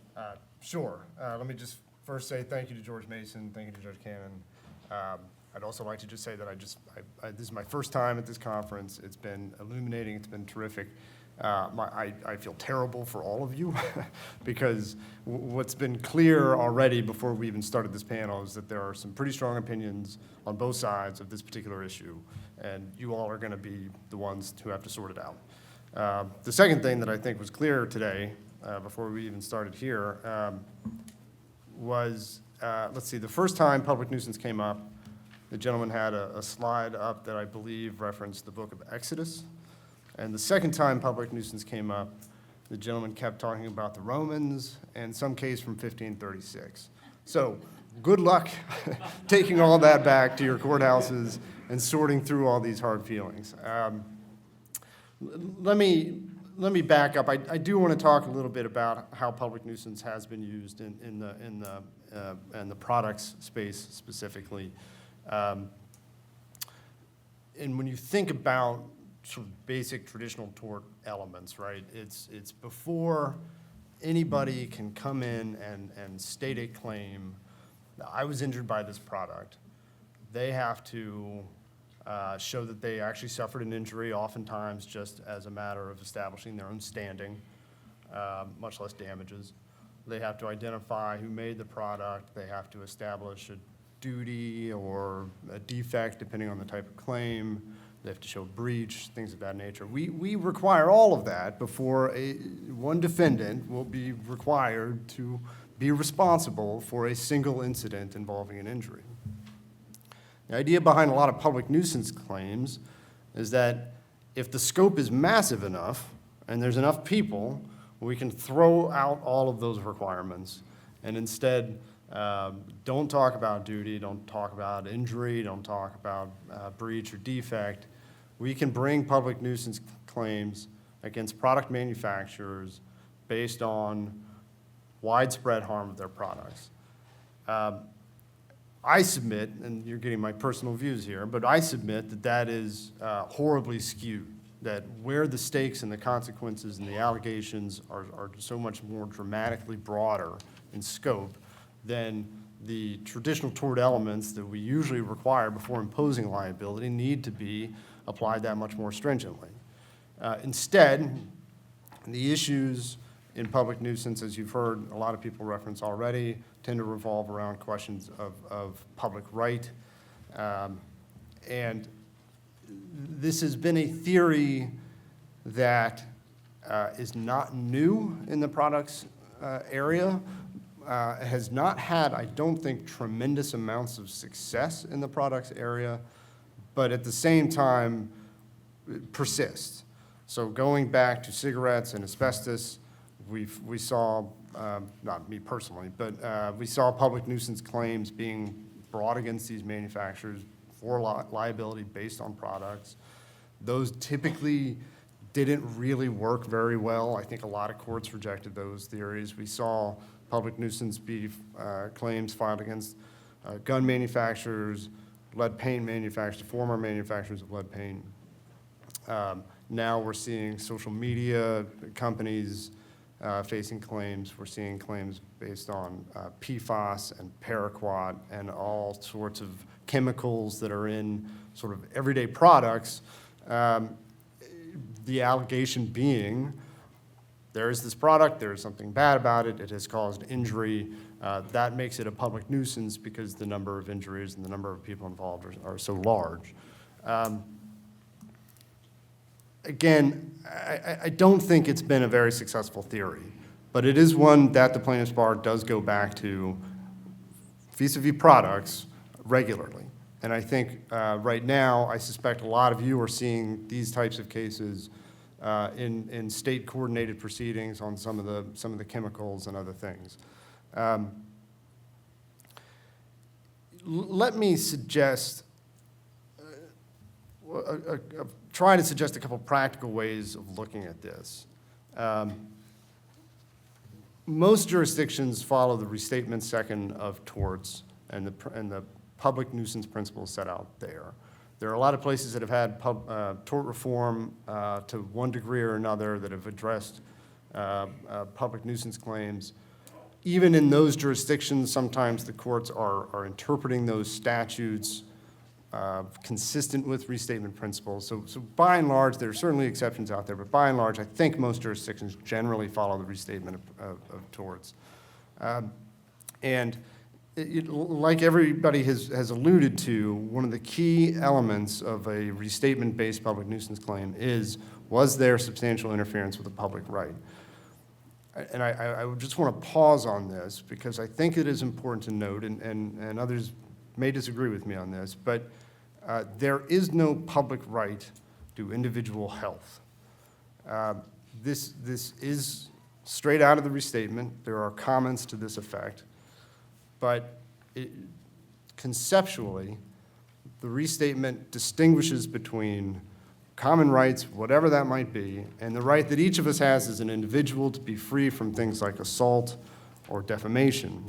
Sure. Let me just first say thank you to George Mason, thank you to Judge Cannon. I'd also like to just say that this is my first time at this conference. It's been illuminating, it's been terrific. I feel terrible for all of you because what's been clear already before we even started this panel is that there are some pretty strong opinions on both sides of this particular issue, and you all are going to be the ones who have to sort it out. The second thing that I think was clear today, before we even started here, was, let's see, the first time public nuisance came up, the gentleman had a slide up that I believe referenced the book of Exodus. And the second time public nuisance came up, the gentleman kept talking about the Romans and some case from 1536. So good luck taking all that back to your courthouses and sorting through all these hard feelings. Let me back up. I do want to talk a little bit about how public nuisance has been used in the products space specifically. And when you think about sort of basic traditional tort elements, right? It's before anybody can come in and state a claim, I was injured by this product. They have to show that they actually suffered an injury, oftentimes just as a matter of establishing their own standing, much less damages. They have to identify who made the product. They have to establish a duty or a defect, depending on the type of claim. They have to show breach, things of that nature. We require all of that before one defendant will be required to be responsible for a single incident involving an injury. The idea behind a lot of public nuisance claims is that if the scope is massive enough and there's enough people, we can throw out all of those requirements and instead don't talk about duty, don't talk about injury, don't talk about breach or defect. We can bring public nuisance claims against product manufacturers based on widespread harm of their products. I submit, and you're getting my personal views here, but I submit that that is horribly skewed, that where the stakes and the consequences and the allegations are so much more dramatically broader in scope than the traditional tort elements that we usually require before imposing liability need to be applied that much more stringently. Instead, the issues in public nuisance, as you've heard a lot of people reference already, tend to revolve around questions of public right. And this has been a theory that is not new in the products area, has not had, I don't think, tremendous amounts of success in the products area, but at the same time persists. So going back to cigarettes and asbestos, we saw, not me personally, but we saw public nuisance claims being brought against these manufacturers for liability based on products. Those typically didn't really work very well. I think a lot of courts rejected those theories. We saw public nuisance claims filed against gun manufacturers, lead paint manufacturers, former manufacturers of lead paint. Now we're seeing social media companies facing claims. We're seeing claims based on PFAS and paraquat and all sorts of chemicals that are in sort of everyday products. The allegation being, there is this product, there is something bad about it, it has caused injury. That makes it a public nuisance because the number of injuries and the number of people involved are so large. Again, I don't think it's been a very successful theory, but it is one that the plaintiff's bar does go back to vis-a-vis products regularly. And I think right now, I suspect a lot of you are seeing these types of cases in state-coordinated proceedings on some of the chemicals and other things. Let me suggest, try to suggest a couple practical ways of looking at this. Most jurisdictions follow the restatement second of torts and the public nuisance principles set out there. There are a lot of places that have had tort reform to one degree or another that have addressed public nuisance claims. Even in those jurisdictions, sometimes the courts are interpreting those statutes consistent with restatement principles. So by and large, there are certainly exceptions out there, but by and large, I think most jurisdictions generally follow the restatement of torts. And like everybody has alluded to, one of the key elements of a restatement-based public nuisance claim was there substantial interference with a public right? And I would just want to pause on this because I think it is important to note, and others may disagree with me on this, but there is no public right to individual health. This is straight out of the restatement. There are comments to this effect. But conceptually, the restatement distinguishes between common rights, whatever that might be, and the right that each of us has as an individual to be free from things like assault or defamation.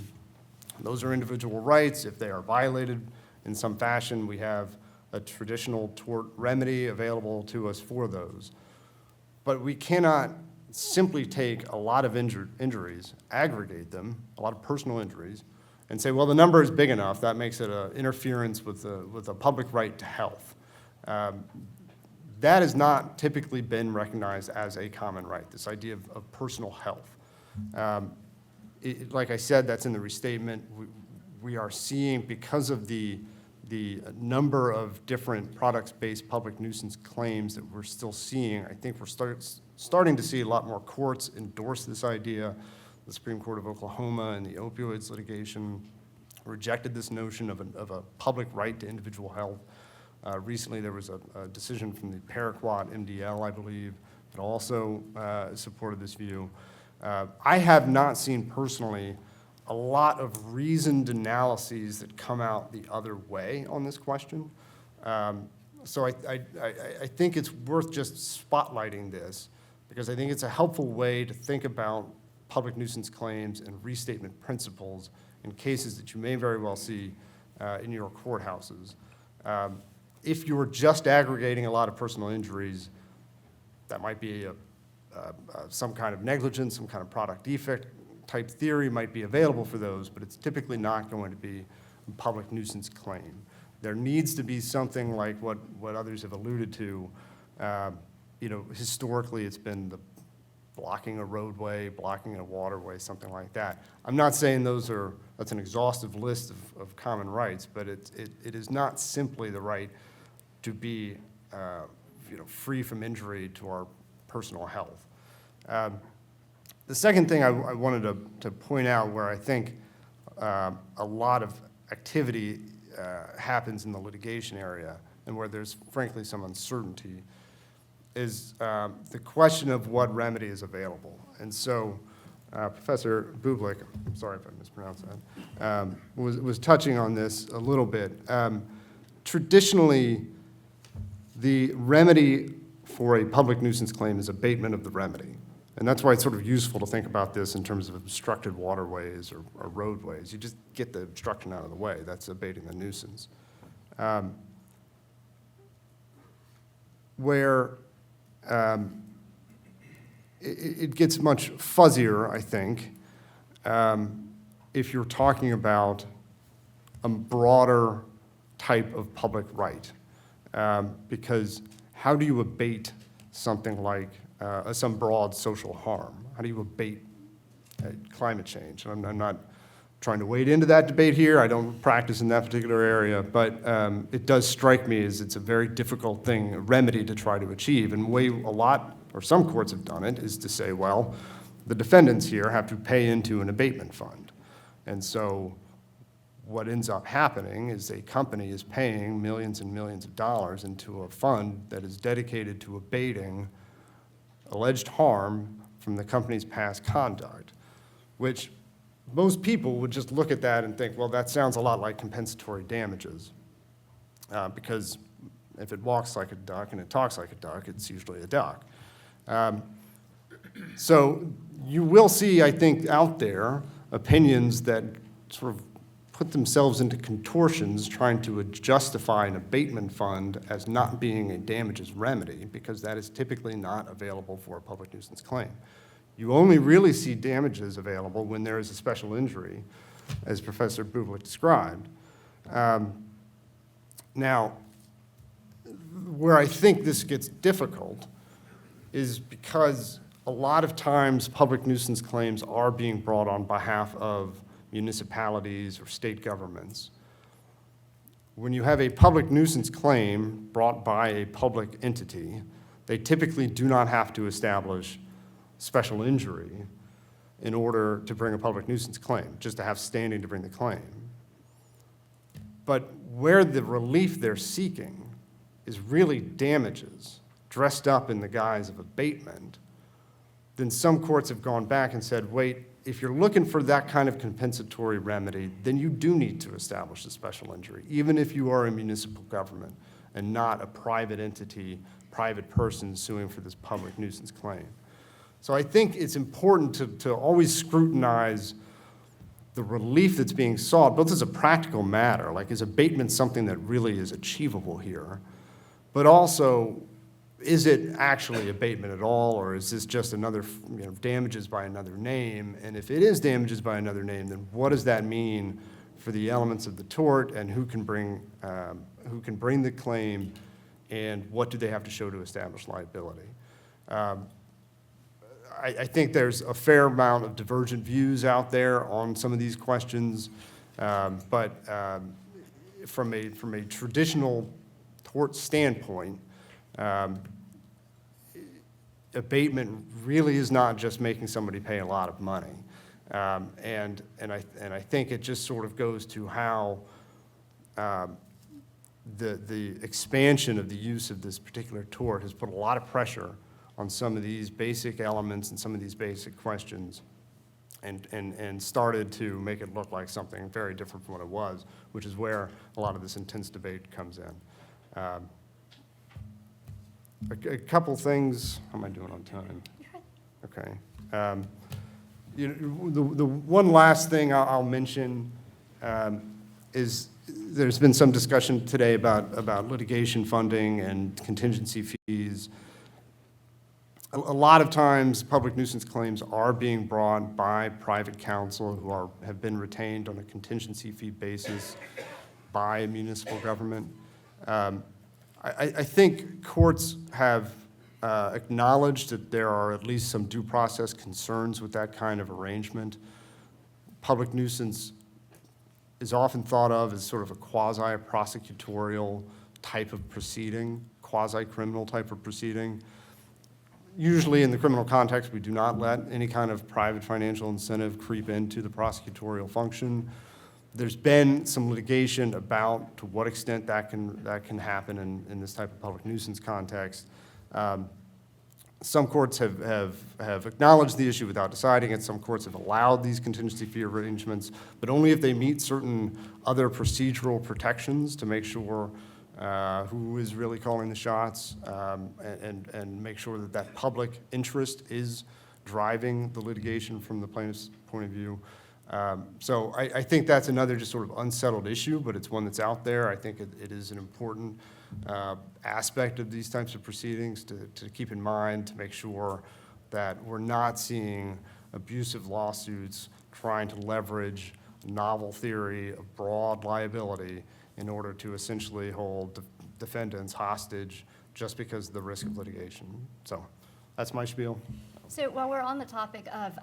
Those are individual rights. If they are violated in some fashion, we have a traditional tort remedy available to us for those. But we cannot simply take a lot of injuries, aggregate them, a lot of personal injuries, and say, well, the number is big enough, that makes it an interference with a public right to health. That has not typically been recognized as a common right, this idea of personal health. Like I said, that's in the restatement. We are seeing, because of the number of different products-based public nuisance claims that we're still seeing, I think we're starting to see a lot more courts endorse this idea. The Supreme Court of Oklahoma in the opioids litigation rejected this notion of a public right to individual health. Recently, there was a decision from the Paraquat MDL, I believe, that also supported this view. I have not seen personally a lot of reasoned analyses that come out the other way on this question. So I think it's worth just spotlighting this because I think it's a helpful way to think about public nuisance claims and restatement principles in cases that you may very well see in your courthouses. If you're just aggregating a lot of personal injuries, that might be some kind of negligence, some kind of product defect type theory might be available for those, but it's typically not going to be a public nuisance claim. There needs to be something like what others have alluded to. Historically, it's been the blocking a roadway, blocking a waterway, something like that. I'm not saying that's an exhaustive list of common rights, but it is not simply the right to be free from injury to our personal health. The second thing I wanted to point out where I think a lot of activity happens in the litigation area and where there's frankly some uncertainty is the question of what remedy is available. And so Professor Bublick, I'm sorry if I mispronounced that, was touching on this a little bit. Traditionally, the remedy for a public nuisance claim is abatement of the remedy. And that's why it's sort of useful to think about this in terms of obstructed waterways or roadways. You just get the obstruction out of the way. That's abating the nuisance. Where it gets much fuzzier, I think, if you're talking about a broader type of public right. Because how do you abate something like some broad social harm? How do you abate climate change? And I'm not trying to wade into that debate here. I don't practice in that particular area, but it does strike me as it's a very difficult thing, a remedy to try to achieve. And the way a lot, or some courts have done it, is to say, well, the defendants here have to pay into an abatement fund. And so what ends up happening is a company is paying millions and millions of dollars into a fund that is dedicated to abating alleged harm from the company's past conduct, which most people would just look at that and think, well, that sounds a lot like compensatory damages, because if it walks like a duck and it talks like a duck, it's usually a duck. So you will see, I think, out there opinions that sort of put themselves into contortions trying to justify an abatement fund as not being a damages remedy, because that is typically not available for a public nuisance claim. You only really see damages available when there is a special injury, as Professor Bublick described. Now, where I think this gets difficult is because a lot of times public nuisance claims are being brought on behalf of municipalities or state governments. When you have a public nuisance claim brought by a public entity, they typically do not have to establish special injury in order to bring a public nuisance claim, just to have standing to bring the claim. But where the relief they're seeking is really damages dressed up in the guise of abatement, then some courts have gone back and said, wait, if you're looking for that kind of compensatory remedy, then you do need to establish a special injury, even if you are a municipal government and not a private entity, private person suing for this public nuisance claim. So I think it's important to always scrutinize the relief that's being sought, both as a practical matter, like is abatement something that really is achievable here, but also, is it actually abatement at all, or is this just another, damages by another name? And if it is damages by another name, then what does that mean for the elements of the tort, and who can bring the claim, and what do they have to show to establish liability? I think there's a fair amount of divergent views out there on some of these questions, but from a traditional tort standpoint, abatement really is not just making somebody pay a lot of money. And I think it just sort of goes to how the expansion of the use of this particular tort has put a lot of pressure on some of these basic elements and some of these basic questions, and started to make it look like something very different from what it was, which is where a lot of this intense debate comes in. A couple things, how am I doing on time? Okay. The one last thing I'll mention is there's been some discussion today about litigation funding and contingency fees. A lot of times, public nuisance claims are being brought by private counsel who have been retained on a contingency fee basis by a municipal government. I think courts have acknowledged that there are at least some due process concerns with that kind of arrangement. Public nuisance is often thought of as sort of a quasi-prosecutorial type of proceeding, quasi-criminal type of proceeding. Usually in the criminal context, we do not let any kind of private financial incentive creep into the prosecutorial function. There's been some litigation about to what extent that can happen in this type of public nuisance context. Some courts have acknowledged the issue without deciding it. Some courts have allowed these contingency fee arrangements, but only if they meet certain other procedural protections to make sure who is really calling the shots, and make sure that that public interest is driving the litigation from the plaintiff's point of view. So I think that's another just sort of unsettled issue, but it's one that's out there. I think it is an important aspect of these types of proceedings to keep in mind, to make sure that we're not seeing abusive lawsuits trying to leverage novel theory of broad liability in order to essentially hold defendants hostage just because of the risk of litigation. So that's my spiel. So while we're on the topic of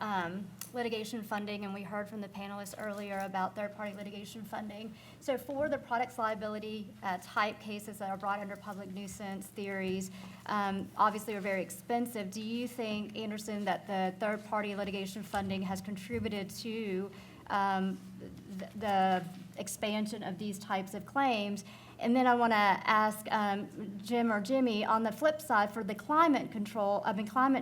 litigation funding, and we heard from the panelists earlier about third-party litigation funding, so for the products liability type cases that are brought under public nuisance theories, obviously are very expensive. Do you think, Anderson, that the third-party litigation funding has contributed to the expansion of these types of claims? And then I want to ask Jim or Jimmy, on the flip side, for the climate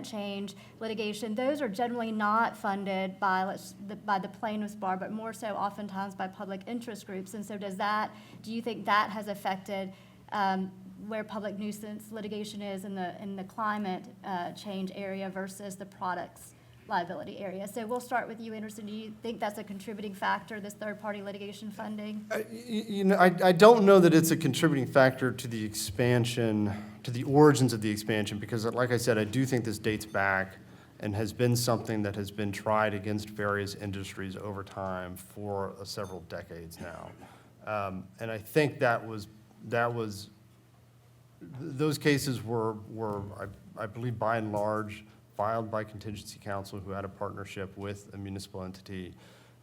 change litigation, those are generally not funded by the plaintiff's bar, but more so oftentimes by public interest groups. And so do you think that has affected where public nuisance litigation is in the climate change area versus the products liability area? So we'll start with you, Anderson. Do you think that's a contributing factor, this third-party litigation funding? I don't know that it's a contributing factor to the expansion, to the origins of the expansion, because like I said, I do think this dates back and has been something that has been tried against various industries over time for several decades now. And I think that was that was, those cases were, I believe, by and large, filed by contingency counsel who had a partnership with a municipal entity.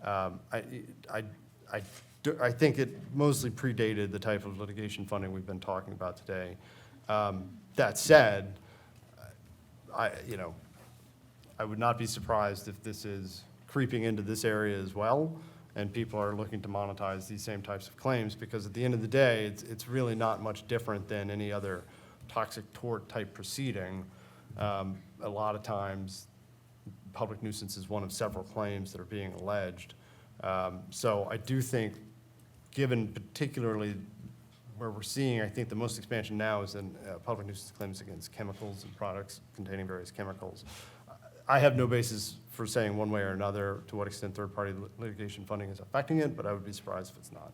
I think it mostly predated the type of litigation funding we've been talking about today. That said, I would not be surprised if this is creeping into this area as well, and people are looking to monetize these same types of claims, because at the end of the day, it's really not much different than any other toxic tort type proceeding. A lot of times, public nuisance is one of several claims that are being alleged. So I do think, given particularly where we're seeing, I think the most expansion now is in public nuisance claims against chemicals and products containing various chemicals. I have no basis for saying one way or another to what extent third-party litigation funding is affecting it, but I would be surprised if it's not.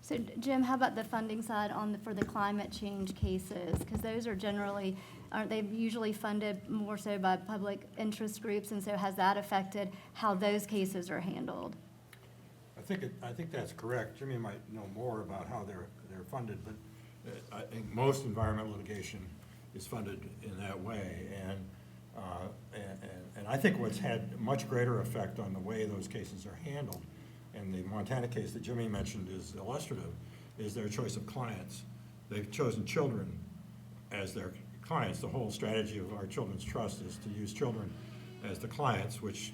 So Jim, how about the funding side for the climate change cases? Because those are generally, aren't they usually funded more so by public interest groups? And so has that affected how those cases are handled? I think that's correct. Jimmy might know more about how they're funded, but I think most environmental litigation is funded in that way. And I think what's had much greater effect on the way those cases are handled, and the Montana case that Jimmy mentioned is illustrative, is their choice of clients. They've chosen children as their clients. The whole strategy of our Children's Trust is to use children as the clients, which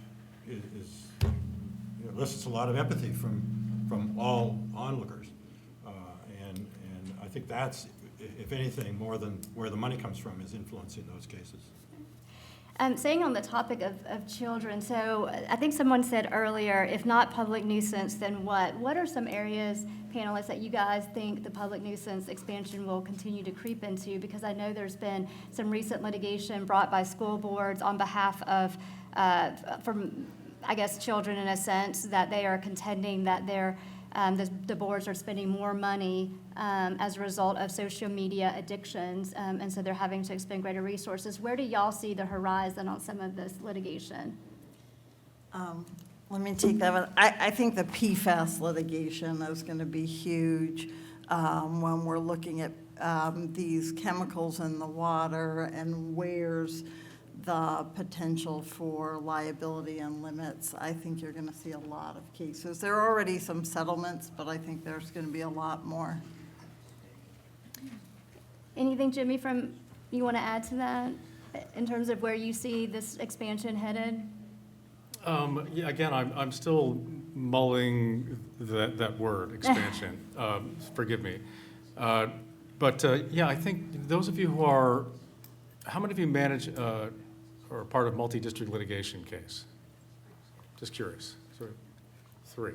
elicits a lot of empathy from all onlookers. And I think that's, if anything, more than where the money comes from is influencing those cases. Staying on the topic of children, so I think someone said earlier, if not public nuisance, then what? What are some areas, panelists, that you guys think the public nuisance expansion will continue to creep into? Because I know there's been some recent litigation brought by school boards on behalf of, from, I guess, children in a sense, that they are contending that the boards are spending more money as a result of social media addictions, and so they're having to expend greater resources. Where do y'all see the horizon on some of this litigation? Let me take that one. I think the PFAS litigation is going to be huge when we're looking at these chemicals in the water and where's the potential for liability and limits. I think you're going to see a lot of cases. There are already some settlements, but I think there's going to be a lot more. Anything, Jimmy, from you want to add to that in terms of where you see this expansion headed? Yeah, again, I'm still mulling that word, expansion. Forgive me. But yeah, I think those of you who are, how many of you manage or are part of multi-district litigation case? Just curious. Sort of 3.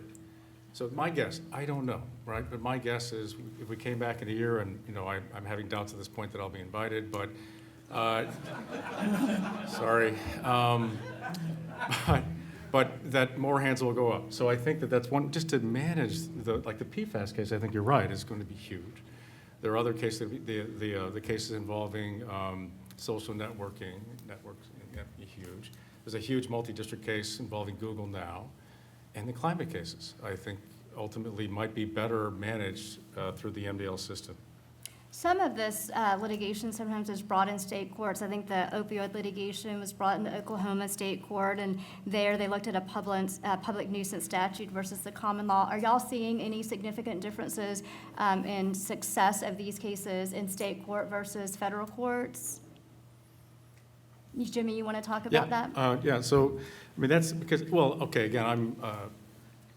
So my guess, I don't know, right? But my guess is if we came back in a year, and I'm having doubts at this point that I'll be invited, but sorry. But that more hands will go up. So I think that's one, just to manage the PFAS case, I think you're right, is going to be huge. There are other cases, the cases involving social networks, huge. There's a huge multi-district case involving Google now. And the climate cases, I think, ultimately might be better managed through the MDL system. Some of this litigation sometimes is brought in state courts. I think the opioid litigation was brought into Oklahoma State Court, and there they looked at a public nuisance statute versus the common law. Are y'all seeing any significant differences in success of these cases in state court versus federal courts? Jimmy, you want to talk about that? Yeah, so, I mean, that's because, well, okay, again,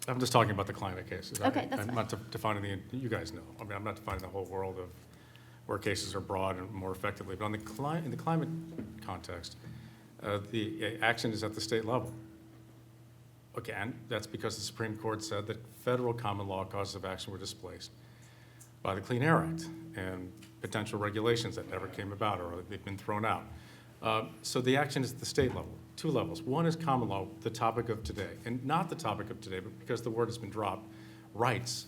I'm just talking about the climate cases. Okay, that's I'm fine. not defining you guys know. I mean, I'm not defining the whole world of where cases are brought and more effectively. But in the climate context, the action is at the state level. Okay, and that's because the Supreme Court said that federal common law causes of action were displaced by the Clean Air Act and potential regulations that never came about or they've been thrown out. So the action is at the state level, 2 levels. One is common law, the topic of today, and not the topic of today, but because the word has been dropped, rights.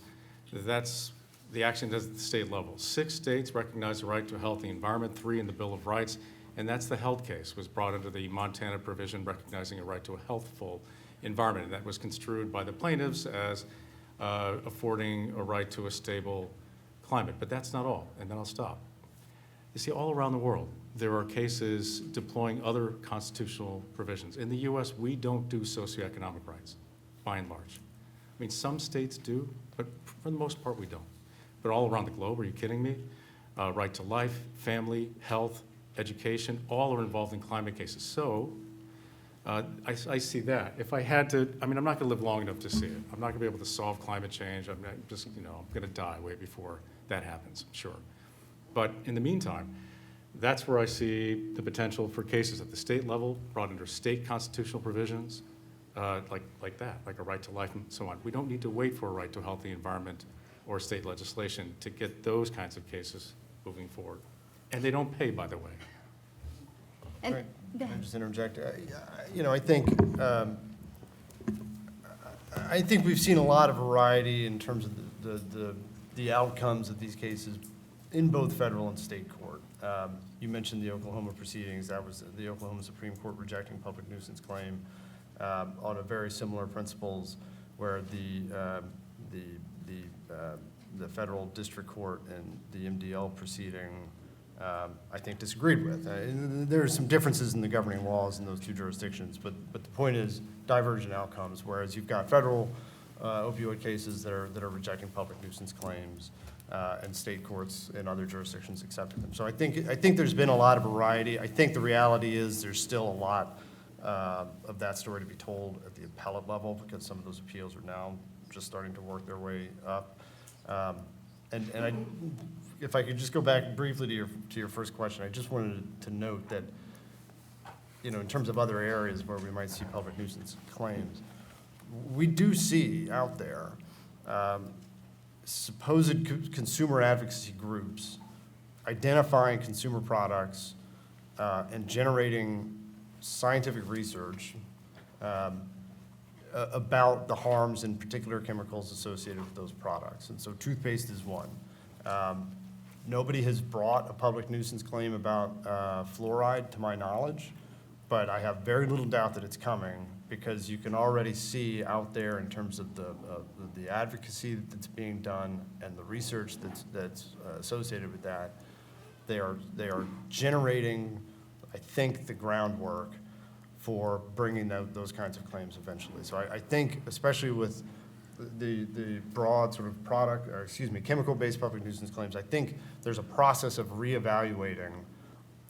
That's the action is at the state level. 6 states recognize the right to a healthy environment, 3 in the Bill of Rights, and that's the health case, was brought under the Montana provision recognizing a right to a healthful environment. And that was construed by the plaintiffs as affording a right to a stable climate, but that's not all, and then I'll stop. You see, all around the world, there are cases deploying other constitutional provisions. In the US, we don't do socioeconomic rights, by and large. I mean, some states do, but for the most part, we don't. But all around the globe, are you kidding me? Right to life, family, health, education, all are involved in climate cases. So I see that. If I had to, I mean, I'm not gonna live long enough to see it. I'm not gonna be able to solve climate change. I'm just, I'm gonna die way before that happens, sure. But in the meantime, that's where I see the potential for cases at the state level, brought under state constitutional provisions, like that, like a right to life and so on. We don't need to wait for a right to a healthy environment or state legislation to get those kinds of cases moving forward. And they don't pay, by the way. And- Right. go Can I ahead. just interject? I think we've seen a lot of variety in terms of the outcomes of these cases in both federal and state court. You mentioned the Oklahoma proceedings. That was the Oklahoma Supreme Court rejecting public nuisance claim on a very similar principles, where the federal district court and the MDL proceeding, I think, disagreed with. There are some differences in the governing laws in those two jurisdictions, but the point is divergent outcomes, whereas you've got federal opioid cases that are rejecting public nuisance claims, and state courts in other jurisdictions accepted them. So I think there's been a lot of variety. I think the reality is there's still a lot of that story to be told at the appellate level, because some of those appeals are now just starting to work their way up. If I could just go back briefly to your first question, I just wanted to note that, in terms of other areas where we might see public nuisance claims, we do see out there supposed consumer advocacy groups identifying consumer products and generating scientific research about the harms and particular chemicals associated with those products. And so toothpaste is one. Nobody has brought a public nuisance claim about fluoride, to my knowledge, but I have very little doubt that it's coming, because you can already see out there in terms of the advocacy that's being done and the research that's associated with that. They are generating, I think, the groundwork for bringing those kinds of claims eventually. So I think, especially with the broad sort of chemical-based public nuisance claims, I think there's a process of reevaluating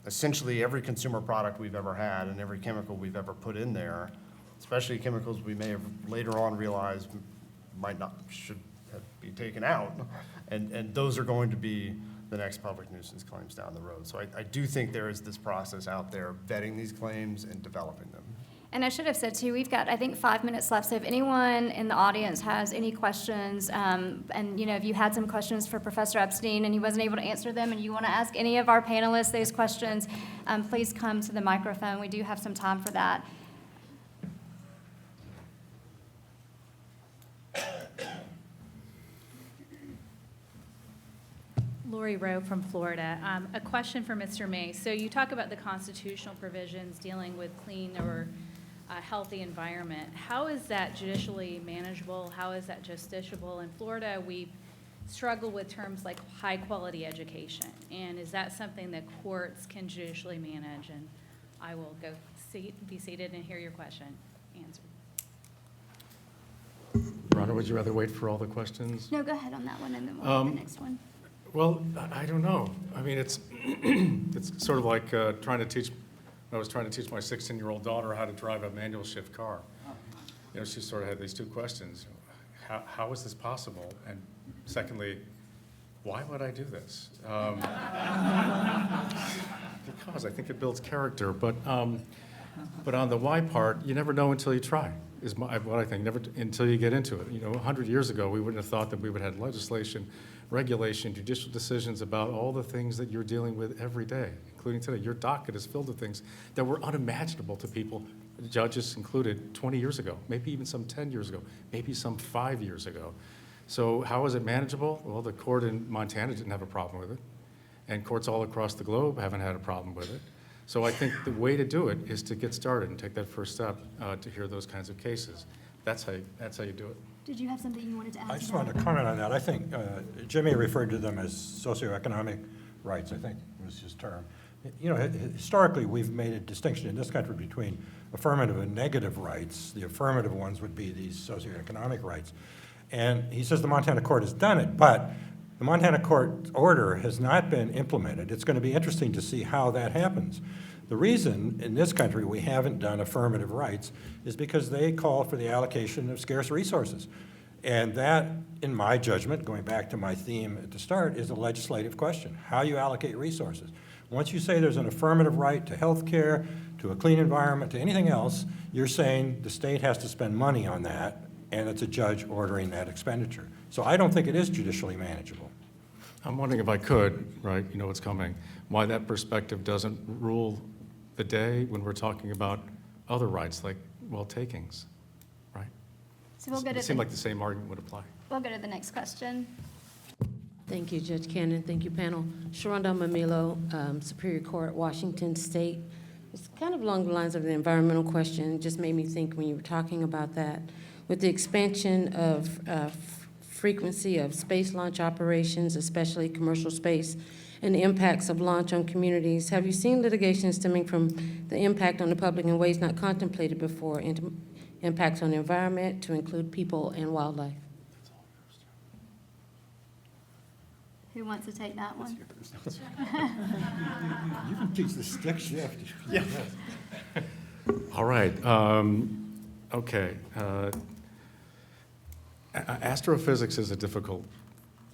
essentially every consumer product we've ever had and every chemical we've ever put in there, especially chemicals we may have later on realized should be taken out. And those are going to be the next public nuisance claims down the road. So I do think there is this process out there vetting these claims and developing them. And I should have said too, we've got, I think, 5 minutes left. So if anyone in the audience has any questions, and if you had some questions for Professor Epstein and he wasn't able to answer them, and you want to ask any of our panelists those questions, please come to the microphone. We do have some time for that. Lori Rowe from Florida. A question for Mr. May. So you talk about the constitutional provisions dealing with clean or healthy environment. How is that judicially manageable? How is that justiciable? In Florida, we struggle with terms like high-quality education. And is that something that courts can judicially manage? And I will be seated and hear your question answered. Rhonda, would you rather wait for all the questions? No, go ahead on that one, and then we'll do the next one. Well, I don't know. I mean, it's sort of like I was trying to teach my 16-year-old daughter how to drive a manual shift car. She sort of had these two questions. How is this possible? And secondly, why would I do this? Because I think it builds character. But on the why part, you never know until you try, is what I think, never until you get into it. 100 years ago, we wouldn't have thought that we would have legislation, regulation, judicial decisions about all the things that you're dealing with every day, including today. Your docket is filled with things that were unimaginable to people, judges included, 20 years ago, maybe even some 10 years ago, maybe some 5 years ago. So how is it manageable? Well, the court in Montana didn't have a problem with it, and courts all across the globe haven't had a problem with it. So I think the way to do it is to get started and take that first step to hear those kinds of cases. that's how you do it. Did you have something you wanted to add? I to just that? wanted to comment on that. I think Jimmy referred to them as socioeconomic rights, I think was his term. You know, historically, we've made a distinction in this country between affirmative and negative rights. The affirmative ones would be these socioeconomic rights. And he says the Montana court has done it, but the Montana court order has not been implemented. It's going to be interesting to see how that happens. The reason in this country we haven't done affirmative rights is because they call for the allocation of scarce resources. And that, in my judgment, going back to my theme at the start, is a legislative question, how you allocate resources. Once you say there's an affirmative right to health care, to a clean environment, to anything else, you're saying the state has to spend money on that, and it's a judge ordering that expenditure. So I don't think it is judicially manageable. I'm wondering if I could, right, you know what's coming, why that perspective doesn't rule the day when we're talking about other rights, like, well, takings, right? So we'll go It to seemed the, like the same argument would apply. we'll go to the next question. Thank you, Judge Cannon. Thank you, panel. Sharonda Mamilo, Superior Court, Washington State. It's kind of along the lines of the environmental question. It just made me think when you were talking about that. With the expansion of frequency of space launch operations, especially commercial space, and the impacts of launch on communities, have you seen litigation stemming from the impact on the public in ways not contemplated before, impacts on the environment to include people and wildlife? Who wants to take that one? You can teach the stick shift. Yeah. All right, okay. Astrophysics is a difficult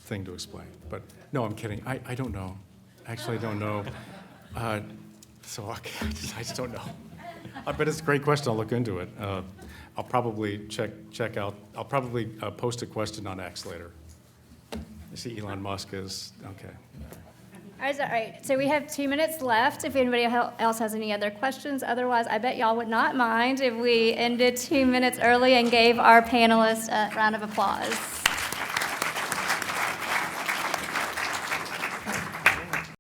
thing to explain, but no, I'm kidding. I don't know. Actually, I don't know. So okay, I just don't know. But it's a great question. I'll look into it. I'll probably check out. I'll probably post a question on X later. I see Elon Musk is okay. All right, so we have 2 minutes left if anybody else has any other questions. Otherwise, I bet y'all would not mind if we ended 2 minutes early and gave our panelists a round of applause.